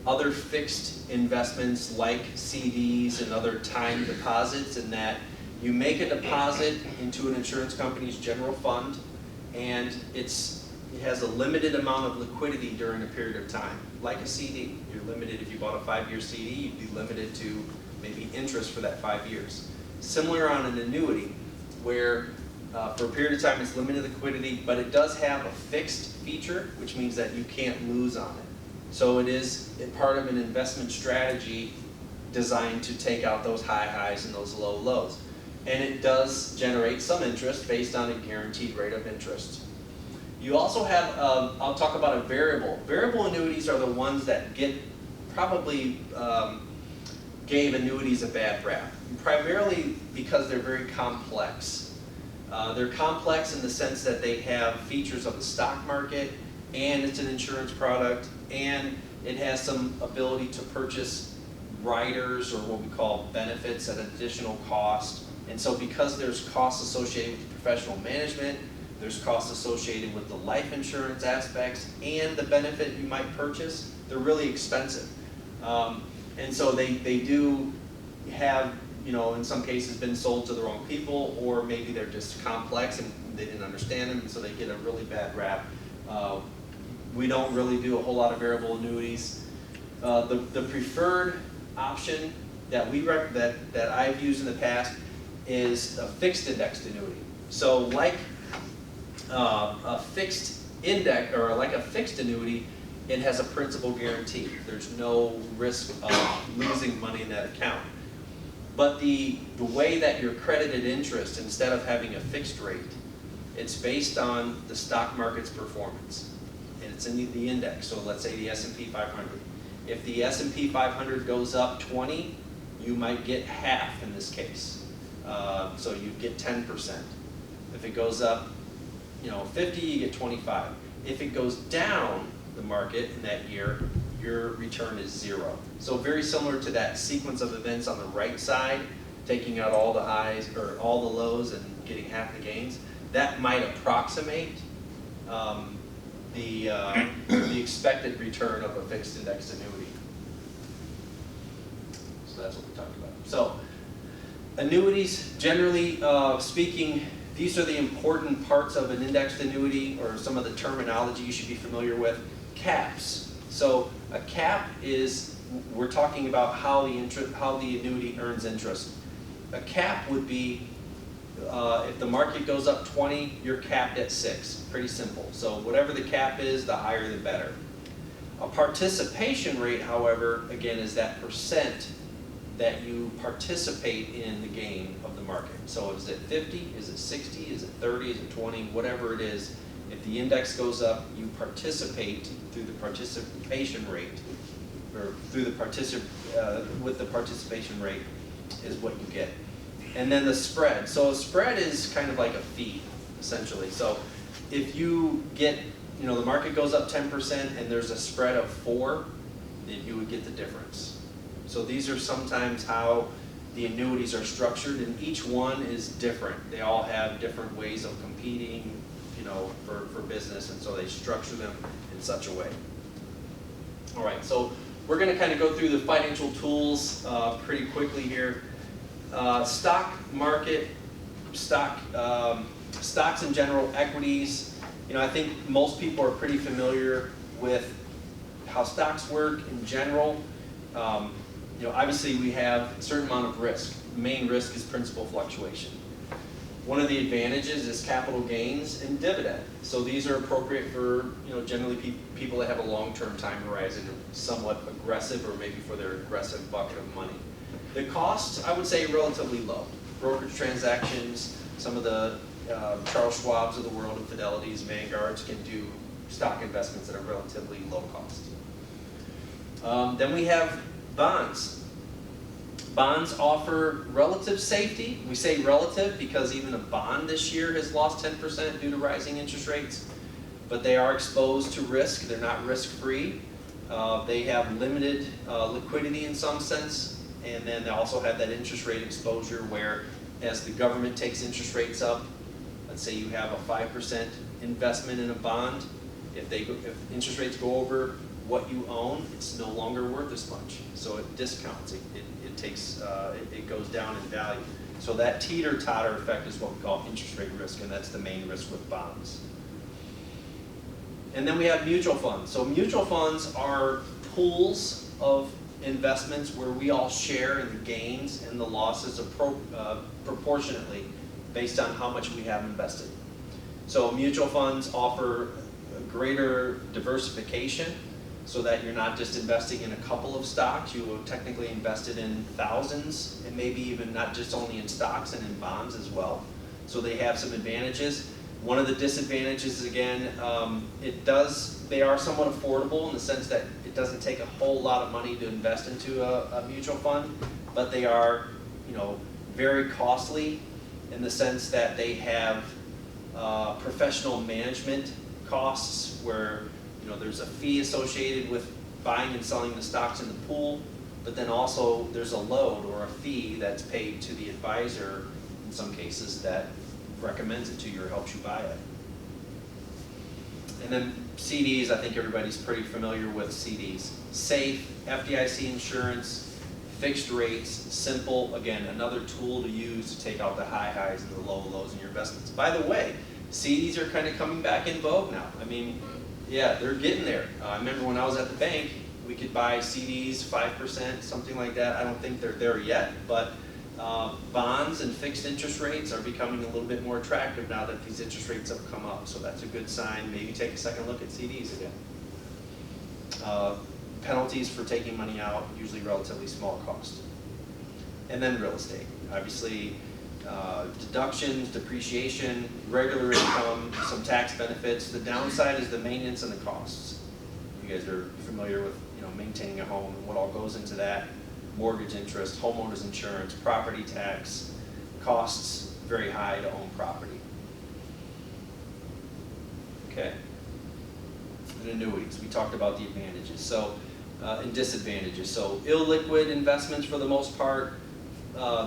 other fixed investments like CDs and other time deposits, in that you make a deposit into an insurance company's general fund, and it has a limited amount of liquidity during a period of time. Like a CD, you're limited. If you bought a 5-year CD, you'd be limited to maybe interest for that 5 years. Similar on an annuity, where for a period of time it's limited liquidity, but it does have a fixed feature, which means that you can't lose on it. So it is part of an investment strategy designed to take out those high highs and those low lows. And it does generate some interest based on a guaranteed rate of interest. You also have, I'll talk about a variable. Variable annuities are the ones that probably gave annuities a bad rap, primarily because they're very complex. They're complex in the sense that they have features of the stock market, and it's an insurance product, and it has some ability to purchase riders, or what we call benefits, at an additional cost. And so because there's costs associated with professional management, there's costs associated with the life insurance aspects, and the benefit you might purchase, they're really expensive. And so they do have, in some cases been sold to the wrong people, or maybe they're just complex and they didn't understand them, and so they get a really bad rap. We don't really do a whole lot of variable annuities. The preferred option that that I've used in the past is a fixed indexed annuity. So like a fixed index, or like a fixed annuity, it has a principal guarantee. There's no risk of losing money in that account. But the way that you're credited interest, instead of having a fixed rate, it's based on the stock market's performance. And it's in the index, so let's say the S&P 500. If the S&P 500 goes up 20, you might get half in this case. So you get 10%. If it goes up 50, you get 25. If it goes down the market in that year, your return is 0. So very similar to that sequence of events on the right side, taking out all the highs or all the lows and getting half the gains. That might approximate the expected return of a fixed indexed annuity. So that's what we talked about. So annuities, generally speaking, these are the important parts of an indexed annuity, or some of the terminology you should be familiar with. Caps. So a cap is we're talking about how the annuity earns interest. A cap would be, if the market goes up 20, you're capped at 6. Pretty simple. So whatever the cap is, the higher the better. A participation rate, however, again, is that percent that you participate in the gain of the market. So is it 50, is it 60, is it 30, is it 20, whatever it is. If the index goes up, you participate through the participation rate, or through the with the participation rate is what you get. And then the spread. So a spread is kind of like a fee, essentially. So if you get, the market goes up 10% and there's a spread of 4, then you would get the difference. So these are sometimes how the annuities are structured, and each one is different. They all have different ways of competing, for business, and so they structure them in such a way. All right, so we're going to kind of go through the financial tools pretty quickly here. Stock market, stocks in general, equities. I think most people are pretty familiar with how stocks work in general. Obviously we have a certain amount of risk. The main risk is principal fluctuation. One of the advantages is capital gains and dividend. So these are appropriate for, generally people that have a long-term time horizon, somewhat aggressive, or maybe for their aggressive bucket of money. The costs, I would say, relatively low. Brokerage transactions, some of the Charles Schwabs of the world, and Fidelities, Vanguards can do stock investments that are relatively low cost. Then we have bonds. Bonds offer relative safety. We say relative because even a bond this year has lost 10% due to rising interest rates, but they are exposed to risk. They're not risk-free. They have limited liquidity in some sense, and then they also have that interest rate exposure where as the government takes interest rates up, let's say you have a 5% investment in a bond, if interest rates go over what you own, it's no longer worth as much. So it discounts, it goes down in value. So that teeter-totter effect is what we call interest rate risk, and that's the main risk with bonds. And then we have mutual funds. So mutual funds are pools of investments where we all share in the gains and the losses proportionately based on how much we have invested. So mutual funds offer a greater diversification, so that you're not just investing in a couple of stocks. You are technically invested in thousands, and maybe even not just only in stocks and in bonds as well. So they have some advantages. One of the disadvantages, again, they are somewhat affordable in the sense that it doesn't take a whole lot of money to invest into a mutual fund, but they are, very costly in the sense that they have professional management costs where there's a fee associated with buying and selling the stocks in the pool, but then also there's a load or a fee that's paid to the advisor in some cases that recommends it to you or helps you buy it. And then CDs, I think everybody's pretty familiar with CDs. Safe, FDIC insurance, fixed rates, simple, again, another tool to use to take out the high highs and the low lows in your investments. By the way, CDs are kind of coming back in vogue now. I mean, yeah, they're getting there. I remember when I was at the bank, we could buy CDs, 5%, something like that. I don't think they're there yet, but bonds and fixed interest rates are becoming a little bit more attractive now that these interest rates have come up. So that's a good sign. Maybe take a second look at CDs again. Penalties for taking money out, usually relatively small cost. And then real estate. Obviously, deductions, depreciation, regular income, some tax benefits. The downside is the maintenance and the costs. You guys are familiar with maintaining a home and what all goes into that. Mortgage interest, homeowners insurance, property tax, costs very high to own property. Okay. And annuities, we talked about the advantages. So, and disadvantages. So illiquid investments for the most part,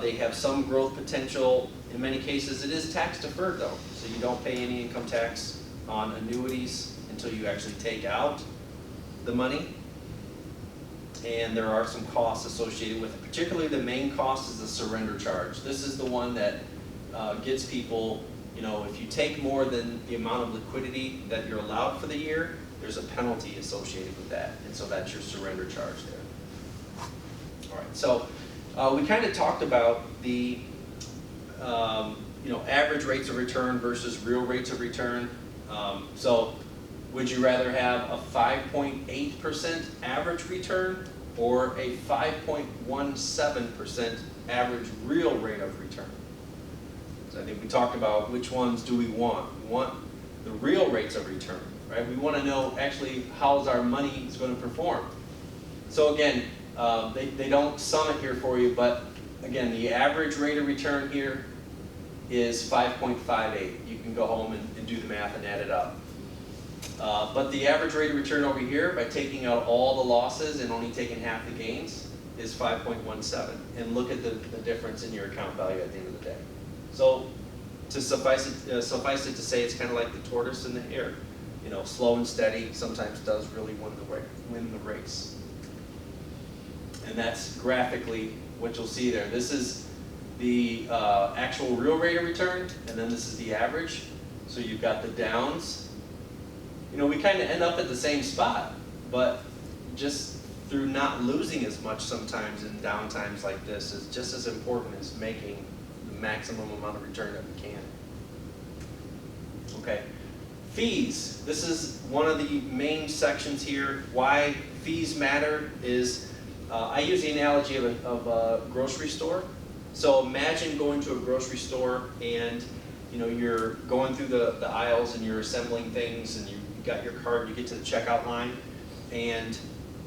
they have some growth potential. In many cases, it is tax deferred though. So you don't pay any income tax on annuities until you actually take out the money. And there are some costs associated with it. Particularly the main cost is the surrender charge. This is the one that gets people, if you take more than the amount of liquidity that you're allowed for the year, there's a penalty associated with that. And so that's your surrender charge there. All right, so we kind of talked about the average rates of return versus real rates of return. So would you rather have a 5.8% average return or a 5.17% average real rate of return? So I think we talked about which ones do we want. We want the real rates of return, right? We want to know actually how's our money is going to perform. So again, they don't sum it here for you, but again, the average rate of return here is 5.58. You can go home and do the math and add it up. But the average rate of return over here, by taking out all the losses and only taking half the gains, is 5.17. And look at the difference in your account value at the end of the day. So to suffice it to say, it's kind of like the tortoise and the hare. Slow and steady sometimes does really win the race. And that's graphically what you'll see there. This is the actual real rate of return, and then this is the average. So you've got the downs. We kind of end up at the same spot, but just through not losing as much sometimes in down times like this is just as important as making the maximum amount of return that we can. Okay, fees. This is one of the main sections here. Why fees matter is, I use the analogy of a grocery store. So imagine going to a grocery store and you're going through the aisles and you're assembling things and you got your cart, you get to the checkout line and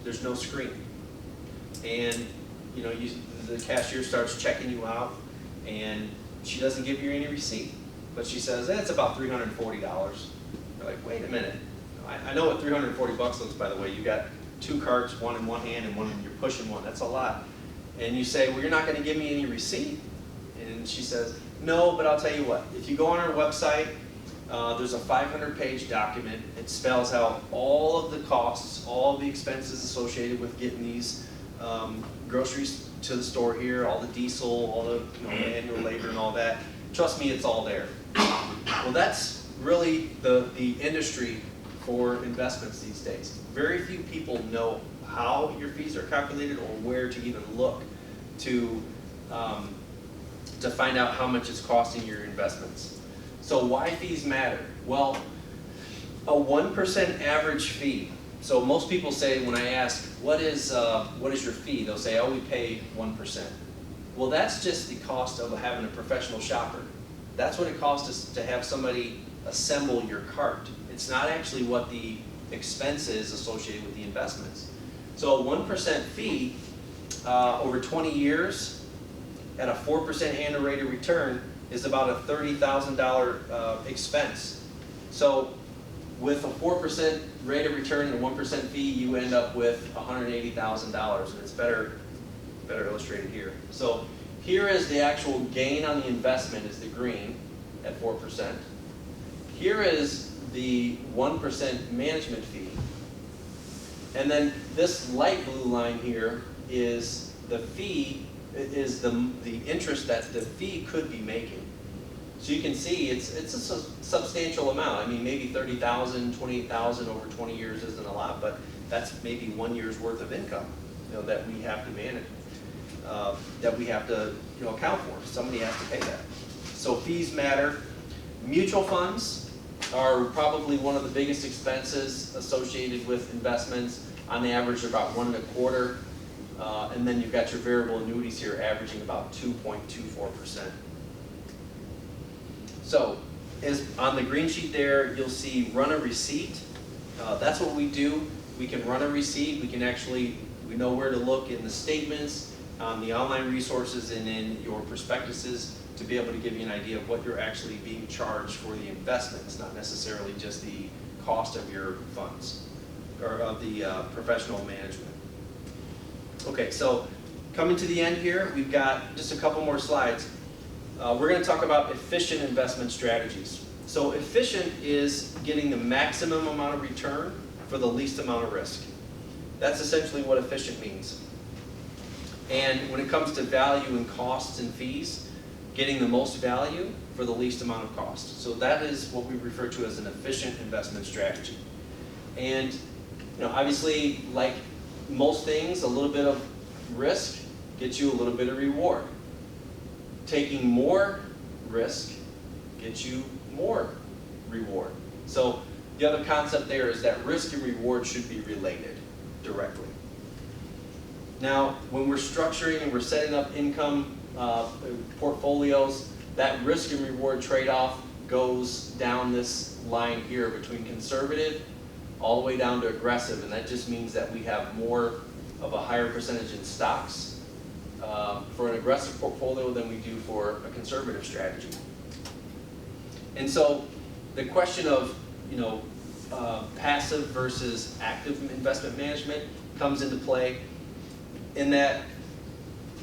there's no screen. And the cashier starts checking you out and she doesn't give you any receipt. But she says, it's about $340. You're like, wait a minute. I know what 340 bucks looks, by the way. You got 2 carts, one in one hand and one in, you're pushing one. That's a lot. And you say, well, you're not going to give me any receipt? And she says, no, but I'll tell you what. If you go on our website, there's a 500-page document. It spells out all of the costs, all of the expenses associated with getting these groceries to the store here, all the diesel, all the manual labor and all that. Trust me, it's all there. Well, that's really the industry for investments these days. Very few people know how your fees are calculated or where to even look to find out how much it's costing your investments. So why fees matter? Well, a 1% average fee. So most people say, when I ask, what is your fee? They'll say, oh, we pay 1%. Well, that's just the cost of having a professional shopper. That's what it costs us to have somebody assemble your cart. It's not actually what the expense is associated with the investments. So a 1% fee over 20 years at a 4% annual rate of return is about a $30,000 expense. So with a 4% rate of return and a 1% fee, you end up with $180,000, and it's better illustrated here. So here is the actual gain on the investment, is the green at 4%. Here is the 1% management fee. And then this light blue line here is the fee, is the interest that the fee could be making. So you can see it's a substantial amount. I mean, maybe $30,000, $28,000 over 20 years isn't a lot, but that's maybe 1 year's worth of income, that we have to manage, that we have to, account for. Somebody has to pay that. So fees matter. Mutual funds are probably one of the biggest expenses associated with investments. On the average, they're about 1.25%. And then you've got your variable annuities here averaging about 2.24%. So on the green sheet there, you'll see run a receipt. That's what we do. We can run a receipt. We know where to look in the statements, on the online resources, and in your prospectuses to be able to give you an idea of what you're actually being charged for the investments, not necessarily just the cost of your funds or of the professional management. Okay, so coming to the end here, we've got just a couple more slides. We're going to talk about efficient investment strategies. So efficient is getting the maximum amount of return for the least amount of risk. That's essentially what efficient means. And when it comes to value and costs and fees, getting the most value for the least amount of cost. So that is what we refer to as an efficient investment strategy. And obviously, like most things, a little bit of risk gets you a little bit of reward. Taking more risk gets you more reward. So the other concept there is that risk and reward should be related directly. Now, when we're structuring and we're setting up income portfolios, that risk and reward trade-off goes down this line here between conservative all the way down to aggressive, and that just means that we have more of a higher percentage in stocks for an aggressive portfolio than we do for a conservative strategy. And so the question of passive versus active investment management comes into play in that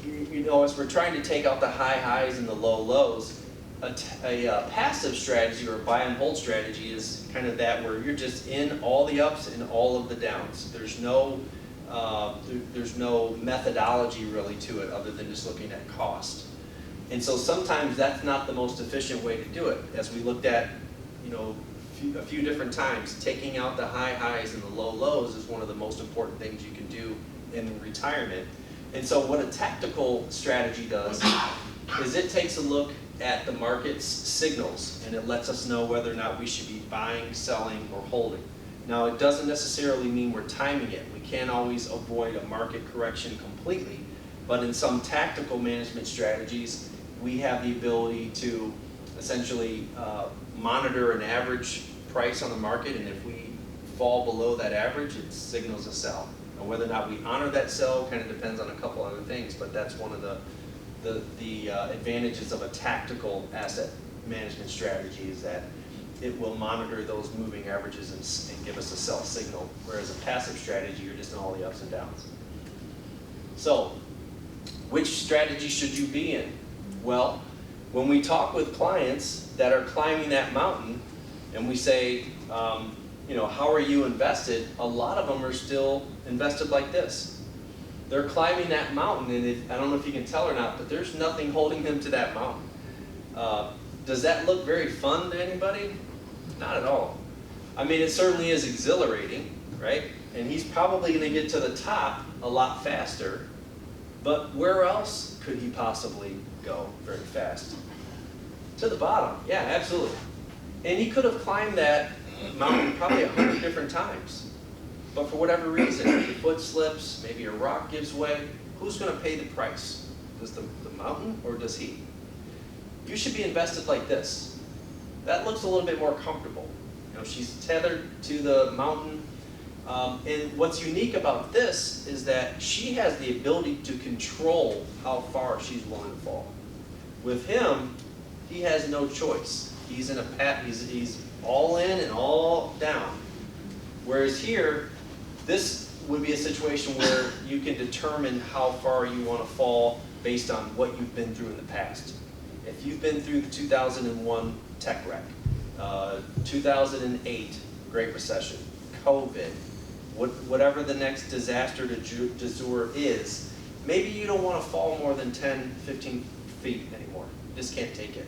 as we're trying to take out the high highs and the low lows, a passive strategy or a buy and hold strategy is kind of that where you're just in all the ups and all of the downs. There's no methodology really to it other than just looking at cost. And so sometimes that's not the most efficient way to do it. As we looked at, a few different times, taking out the high highs and the low lows is one of the most important things you can do in retirement. And so what a tactical strategy does is it takes a look at the market's signals and it lets us know whether or not we should be buying, selling, or holding. Now, it doesn't necessarily mean we're timing it. We can't always avoid a market correction completely, but in some tactical management strategies, we have the ability to essentially monitor an average price on the market, and if we fall below that average, it signals a sell. And whether or not we honor that sell kind of depends on a couple other things, but that's one of the advantages of a tactical asset management strategy is that it will monitor those moving averages and give us a sell signal, whereas a passive strategy, you're just in all the ups and downs. So, which strategy should you be in? Well, when we talk with clients that are climbing that mountain and we say, how are you invested? A lot of them are still invested like this. They're climbing that mountain, and I don't know if you can tell or not, but there's nothing holding them to that mountain. Does that look very fun to anybody? Not at all. I mean, it certainly is exhilarating, right? And he's probably going to get to the top a lot faster, but where else could he possibly go very fast? To the bottom, yeah, absolutely. And he could have climbed that mountain probably 100 different times. But for whatever reason, if your foot slips, maybe a rock gives way, who's going to pay the price? Does the mountain or does he? You should be invested like this. That looks a little bit more comfortable. She's tethered to the mountain. And what's unique about this is that she has the ability to control how far she's willing to fall. With him, he has no choice. He's in he's all in and all down. Whereas here, this would be a situation where you can determine how far you want to fall based on what you've been through in the past. If you've been through the 2001 tech wreck, 2008 Great Recession, COVID, whatever the next disaster du jour is, maybe you don't want to fall more than 10, 15 feet anymore. You just can't take it.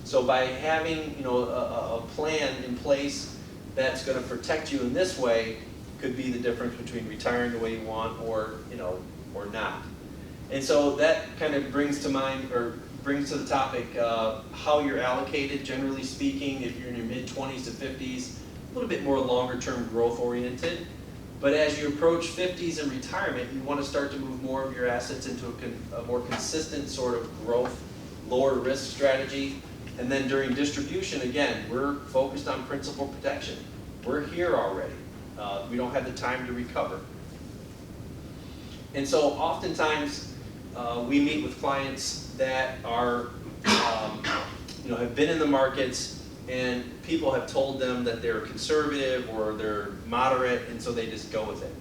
So by having a plan in place that's going to protect you in this way could be the difference between retiring the way you want or not. And so that kind of brings to mind or brings to the topic how you're allocated, generally speaking. If you're in your mid-20s to 50s, a little bit more longer-term growth-oriented. But as you approach 50s and retirement, you want to start to move more of your assets into a more consistent sort of growth, lower risk strategy. And then during distribution, again, we're focused on principal protection. We're here already. We don't have the time to recover. And so oftentimes, we meet with clients that are, have been in the markets and people have told them that they're conservative or they're moderate, and so they just go with it.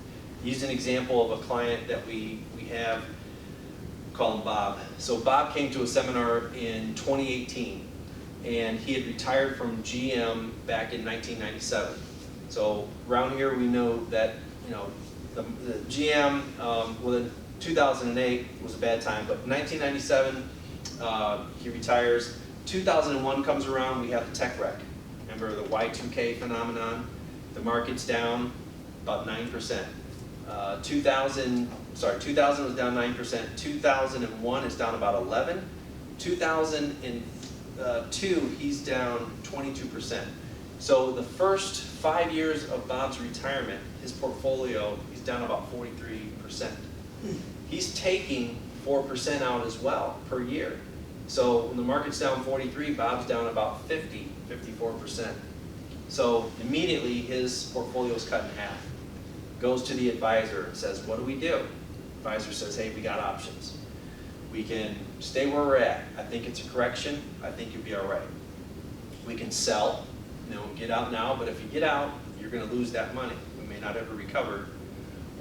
Use an example of a client that we have, call him Bob. So Bob came to a seminar in 2018, and he had retired from GM back in 1997. So around here we know that, the GM, well, 2008 was a bad time, but 1997, he retires. 2001 comes around, we have the tech wreck. Remember the Y2K phenomenon? The market's down about 9%. 2000 sorry, 2000 was down 9%, 2001 is down about 11, 2002 he's down 22%. So the first 5 years of Bob's retirement, his portfolio, he's down about 43%. He's taking 4% out as well per year. So when the market's down 43, Bob's down about 54%. So immediately his portfolio is cut in half. Goes to the advisor and says, what do we do? Advisor says, hey, we got options. We can stay where we're at. I think it's a correction. I think you'll be all right. We can sell, get out now, but if you get out, you're going to lose that money. We may not ever recover.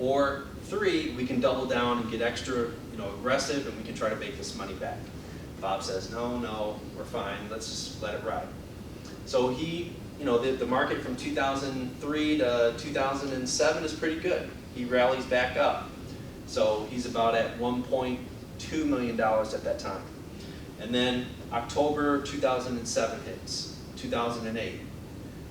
Or 3, we can double down and get extra, aggressive, and we can try to make this money back. Bob says, no, we're fine. Let's just let it ride. So he, the market from 2003 to 2007 is pretty good. He rallies back up. So he's about at $1.2 million at that time. And then October 2007 hits, 2008.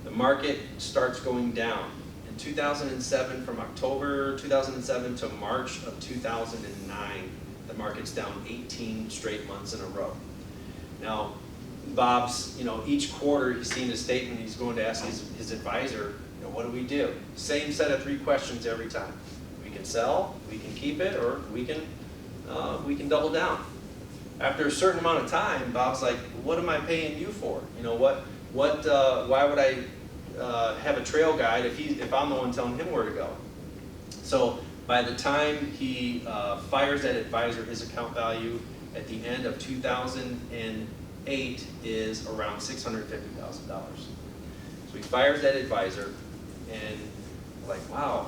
The market starts going down. In 2007, from October 2007 to March of 2009, the market's down 18 straight months in a row. Now, Bob's, each quarter he's seen a statement, he's going to ask his advisor, what do we do? Same set of 3 questions every time. We can sell, we can keep it, or we can double down. After a certain amount of time, Bob's like, what am I paying you for? Why would I have a trail guide if I'm the one telling him where to go? So by the time he fires that advisor, his account value at the end of 2008 is around $650,000. So he fires that advisor, and like, wow,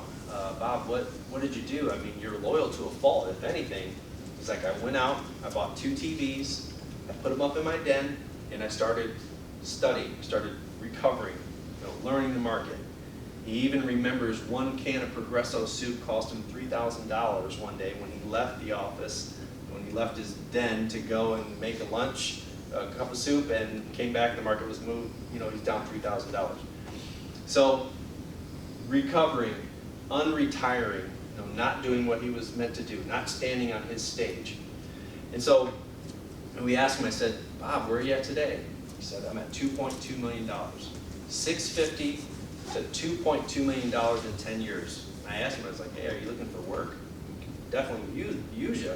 Bob, what did you do? I mean, you're loyal to a fault, if anything. He's like, I went out, I bought 2 TVs, I put them up in my den, and I started studying, started recovering, learning the market. He even remembers 1 can of Progresso soup cost him $3,000 one day when he left the office, when he left his den to go and make a lunch, a cup of soup, and came back, the market was moved, he's down $3,000. So recovering, unretiring, not doing what he was meant to do, not standing on his stage. And so we asked him, I said, Bob, where are you at today? He said, I'm at $2.2 million. $650 to $2.2 million in 10 years. And I asked him, I was like, hey, are you looking for work? Definitely use you.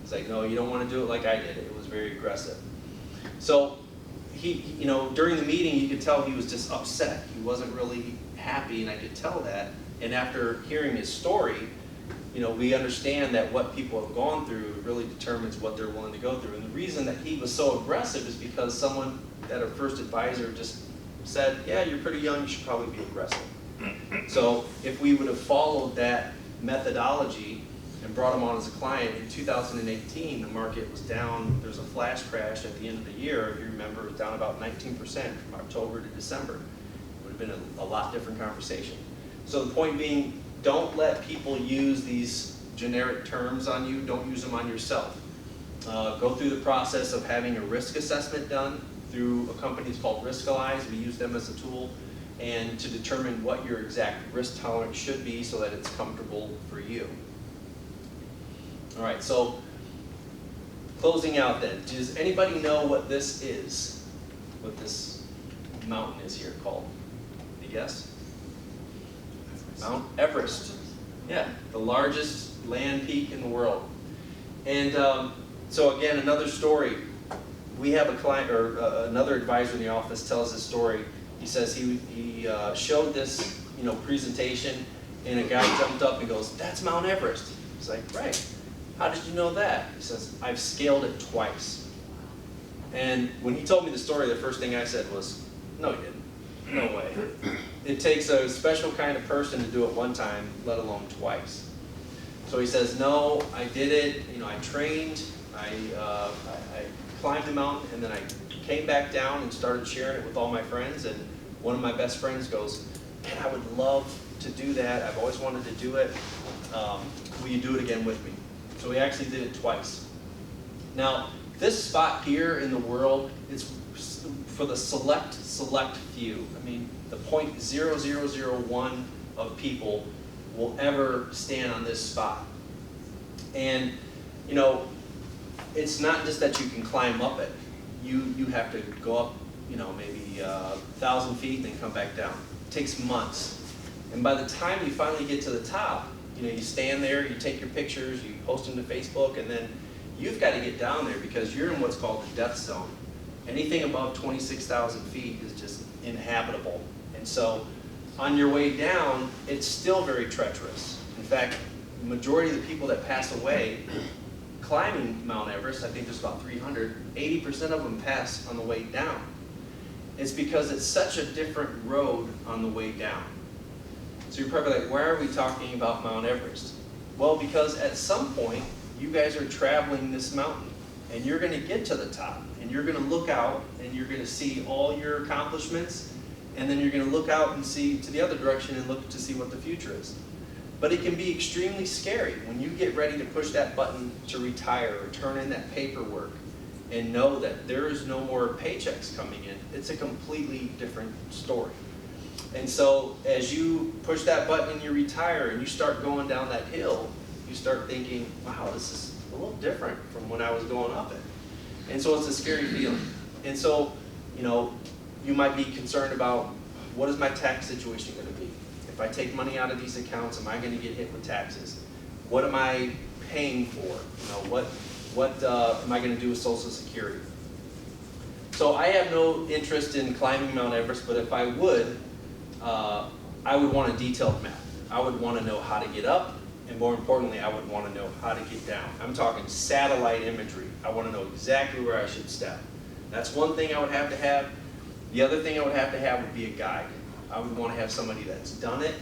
He's like, no, you don't want to do it like I did. It was very aggressive. So he, during the meeting, you could tell he was just upset. He wasn't really happy, and I could tell that. And after hearing his story, we understand that what people have gone through really determines what they're willing to go through. And the reason that he was so aggressive is because someone, that a first advisor, just said, yeah, you're pretty young, you should probably be aggressive. So if we would have followed that methodology and brought him on as a client in 2018, the market was down. There's a flash crash at the end of the year. If you remember, it was down about 19% from October to December. It would have been a lot different conversation. So the point being, don't let people use these generic terms on you. Don't use them on yourself. Go through the process of having a risk assessment done through a company called Riskalyze. We use them as a tool, and to determine what your exact risk tolerance should be so that it's comfortable for you. All right, so closing out then, does anybody know what this is? What this mountain is here called? Any guess? Mount Everest. Yeah, the largest land peak in the world. And so again, another story. We have a client, or another advisor in the office tells this story. He says he showed this presentation, and a guy jumped up and goes, "That's Mount Everest." He's like, "Right. How did you know that?" He says, "I've scaled it twice." And when he told me the story, the first thing I said was, "No, you didn't. No way. It takes a special kind of person to do it one time, let alone twice." So he says, "No, I did it. I trained. I climbed the mountain, and then I came back down and started sharing it with all my friends. And one of my best friends goes, 'Man, I would love to do that. I've always wanted to do it. Will you do it again with me?' So we actually did it twice. Now, this spot here in the world is for the select few. I mean, the 0.0001 of people will ever stand on this spot. And, you know, it's not just that you can climb up it. You have to go up, you know, maybe 1,000 feet and then come back down. It takes months. And by the time you finally get to the top, you know, you stand there, you take your pictures, you post them to Facebook, and then you've got to get down there because you're in what's called the death zone. Anything above 26,000 feet is just inhabitable. And so on your way down, it's still very treacherous. In fact, the majority of the people that pass away climbing Mount Everest, I think there's about 300, 80% of them pass on the way down. It's because it's such a different road on the way down. So you're probably like, why are we talking about Mount Everest? Well, because at some point, you guys are traveling this mountain, and you're going to get to the top, and you're going to look out, and you're going to see all your accomplishments, and then you're going to look out and see to the other direction and look to see what the future is. But it can be extremely scary when you get ready to push that button to retire or turn in that paperwork and know that there is no more paychecks coming in. It's a completely different story. And so as you push that button and you retire and you start going down that hill, you start thinking, wow, this is a little different from when I was going up it. And so it's a scary feeling. And so, you know, you might be concerned about, what is my tax situation going to be? If I take money out of these accounts, am I going to get hit with taxes? What am I paying for? You know, what am I going to do with Social Security? So I have no interest in climbing Mount Everest, but if I would want a detailed map. I would want to know how to get up, and more importantly, I would want to know how to get down. I'm talking satellite imagery. I want to know exactly where I should step. That's one thing I would have to have. The other thing I would have would be a guide. I would want to have somebody that's done it,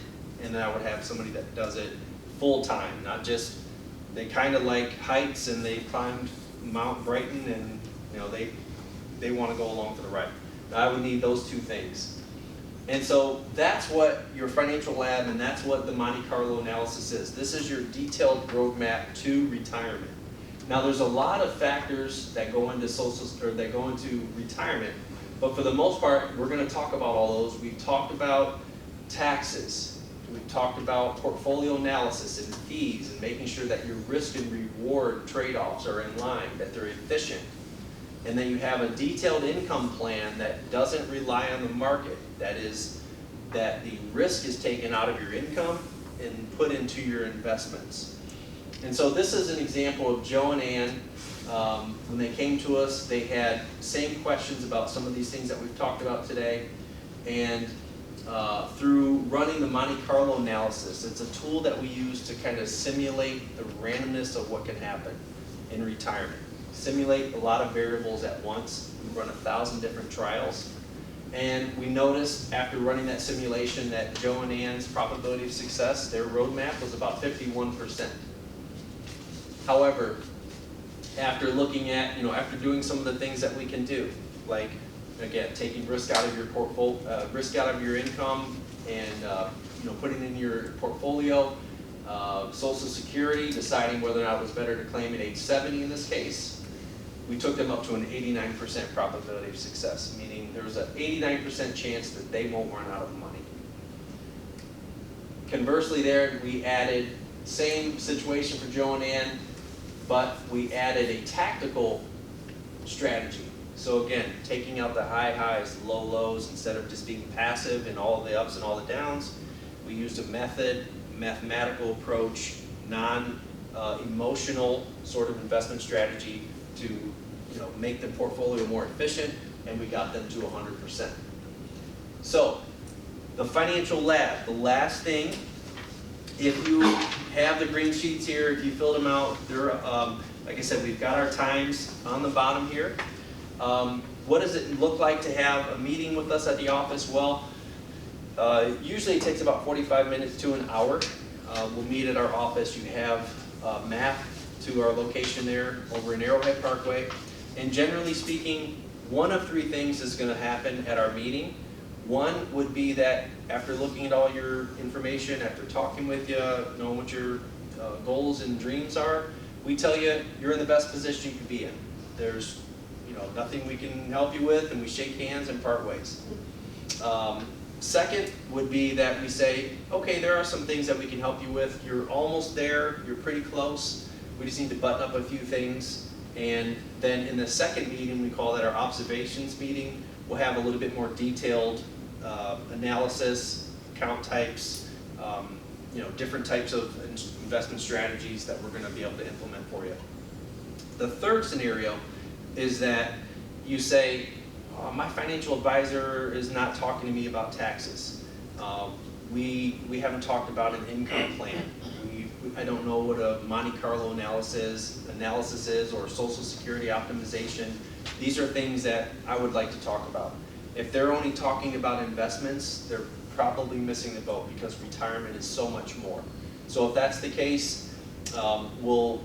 and then I would have somebody that does it full time, not just, they kind of like heights and they climbed Mount Brighton and, you know, they want to go along for the ride. I would need those two things. And so that's what your financial lab and that's what the Monte Carlo analysis is. This is your detailed roadmap to retirement. Now there's a lot of factors that go into retirement, but for the most part, we're going to talk about all those. We've talked about taxes. We've talked about portfolio analysis and fees and making sure that your risk and reward trade-offs are in line, that they're efficient. And then you have a detailed income plan that doesn't rely on the market. That is, that the risk is taken out of your income and put into your investments. And so this is an example of Joe and Ann. When they came to us, they had same questions about some of these things that we've talked about today. And through running the Monte Carlo analysis, it's a tool that we use to kind of simulate the randomness of what can happen in retirement. Simulate a lot of variables at once. We run 1,000 different trials. And we noticed after running that simulation that Joe and Ann's probability of success, their roadmap was about 51%. However, after looking at, after doing some of the things that we can do, like, again, taking risk out of your portfolio, risk out of your income, and putting in your portfolio, Social Security, deciding whether or not it was better to claim at age 70 in this case, we took them up to an 89% probability of success, meaning there was an 89% chance that they won't run out of money. Conversely there, we added, same situation for Joe and Ann, but we added a tactical strategy. So again, taking out the high highs, low lows, instead of just being passive in all the ups and all the downs, we used a mathematical approach, non-emotional sort of investment strategy to make the portfolio more efficient, and we got them to 100%. So, the financial lab, the last thing, if you have the green sheets here, if you filled them out, they're, like I said, we've got our times on the bottom here. What does it look like to have a meeting with us at the office? Well, usually it takes about 45 minutes to an hour. We'll meet at our office. You have a map to our location there over in Arrowhead Parkway. And generally speaking, one of three things is going to happen at our meeting. One would be that after looking at all your information, after talking with you, knowing what your goals and dreams are, we tell you you're in the best position you could be in. There's nothing we can help you with, and we shake hands and part ways. Second would be that we say, okay, there are some things that we can help you with. You're almost there. You're pretty close. We just need to button up a few things. And then in the second meeting, we call that our observations meeting. We'll have a little bit more detailed analysis, account types, different types of investment strategies that we're going to be able to implement for you. The third scenario is that you say, my financial advisor is not talking to me about taxes. We haven't talked about an income plan. I don't know what a Monte Carlo analysis is, or Social Security optimization. These are things that I would like to talk about. If they're only talking about investments, they're probably missing the boat, because retirement is so much more. So if that's the case, we'll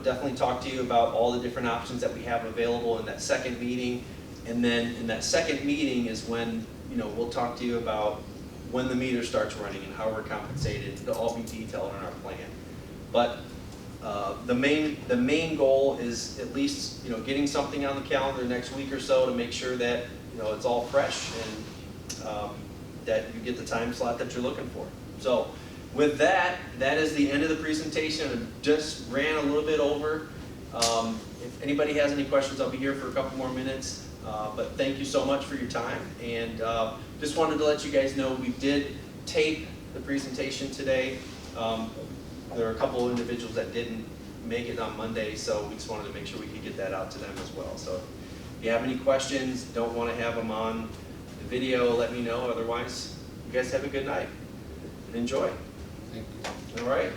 definitely talk to you about all the different options that we have available in that second meeting. And then in that second meeting is when we'll talk to you about when the meter starts running and how we're compensated. It'll all be detailed in our plan. But the main goal is at least getting something on the calendar next week or so to make sure that it's all fresh and that you get the time slot that you're looking for. So with that is the end of the presentation. I just ran a little bit over. If anybody has any questions, I'll be here for a couple more minutes. But thank you so much for your time. And just wanted to let you guys know we did tape the presentation today. There are a couple of individuals that didn't make it on Monday, so we just wanted to make sure we could get that out to them as well. So if you have any questions, don't want to have them on the video, let me know. Otherwise, you guys have a good night and enjoy. Thank you. All right.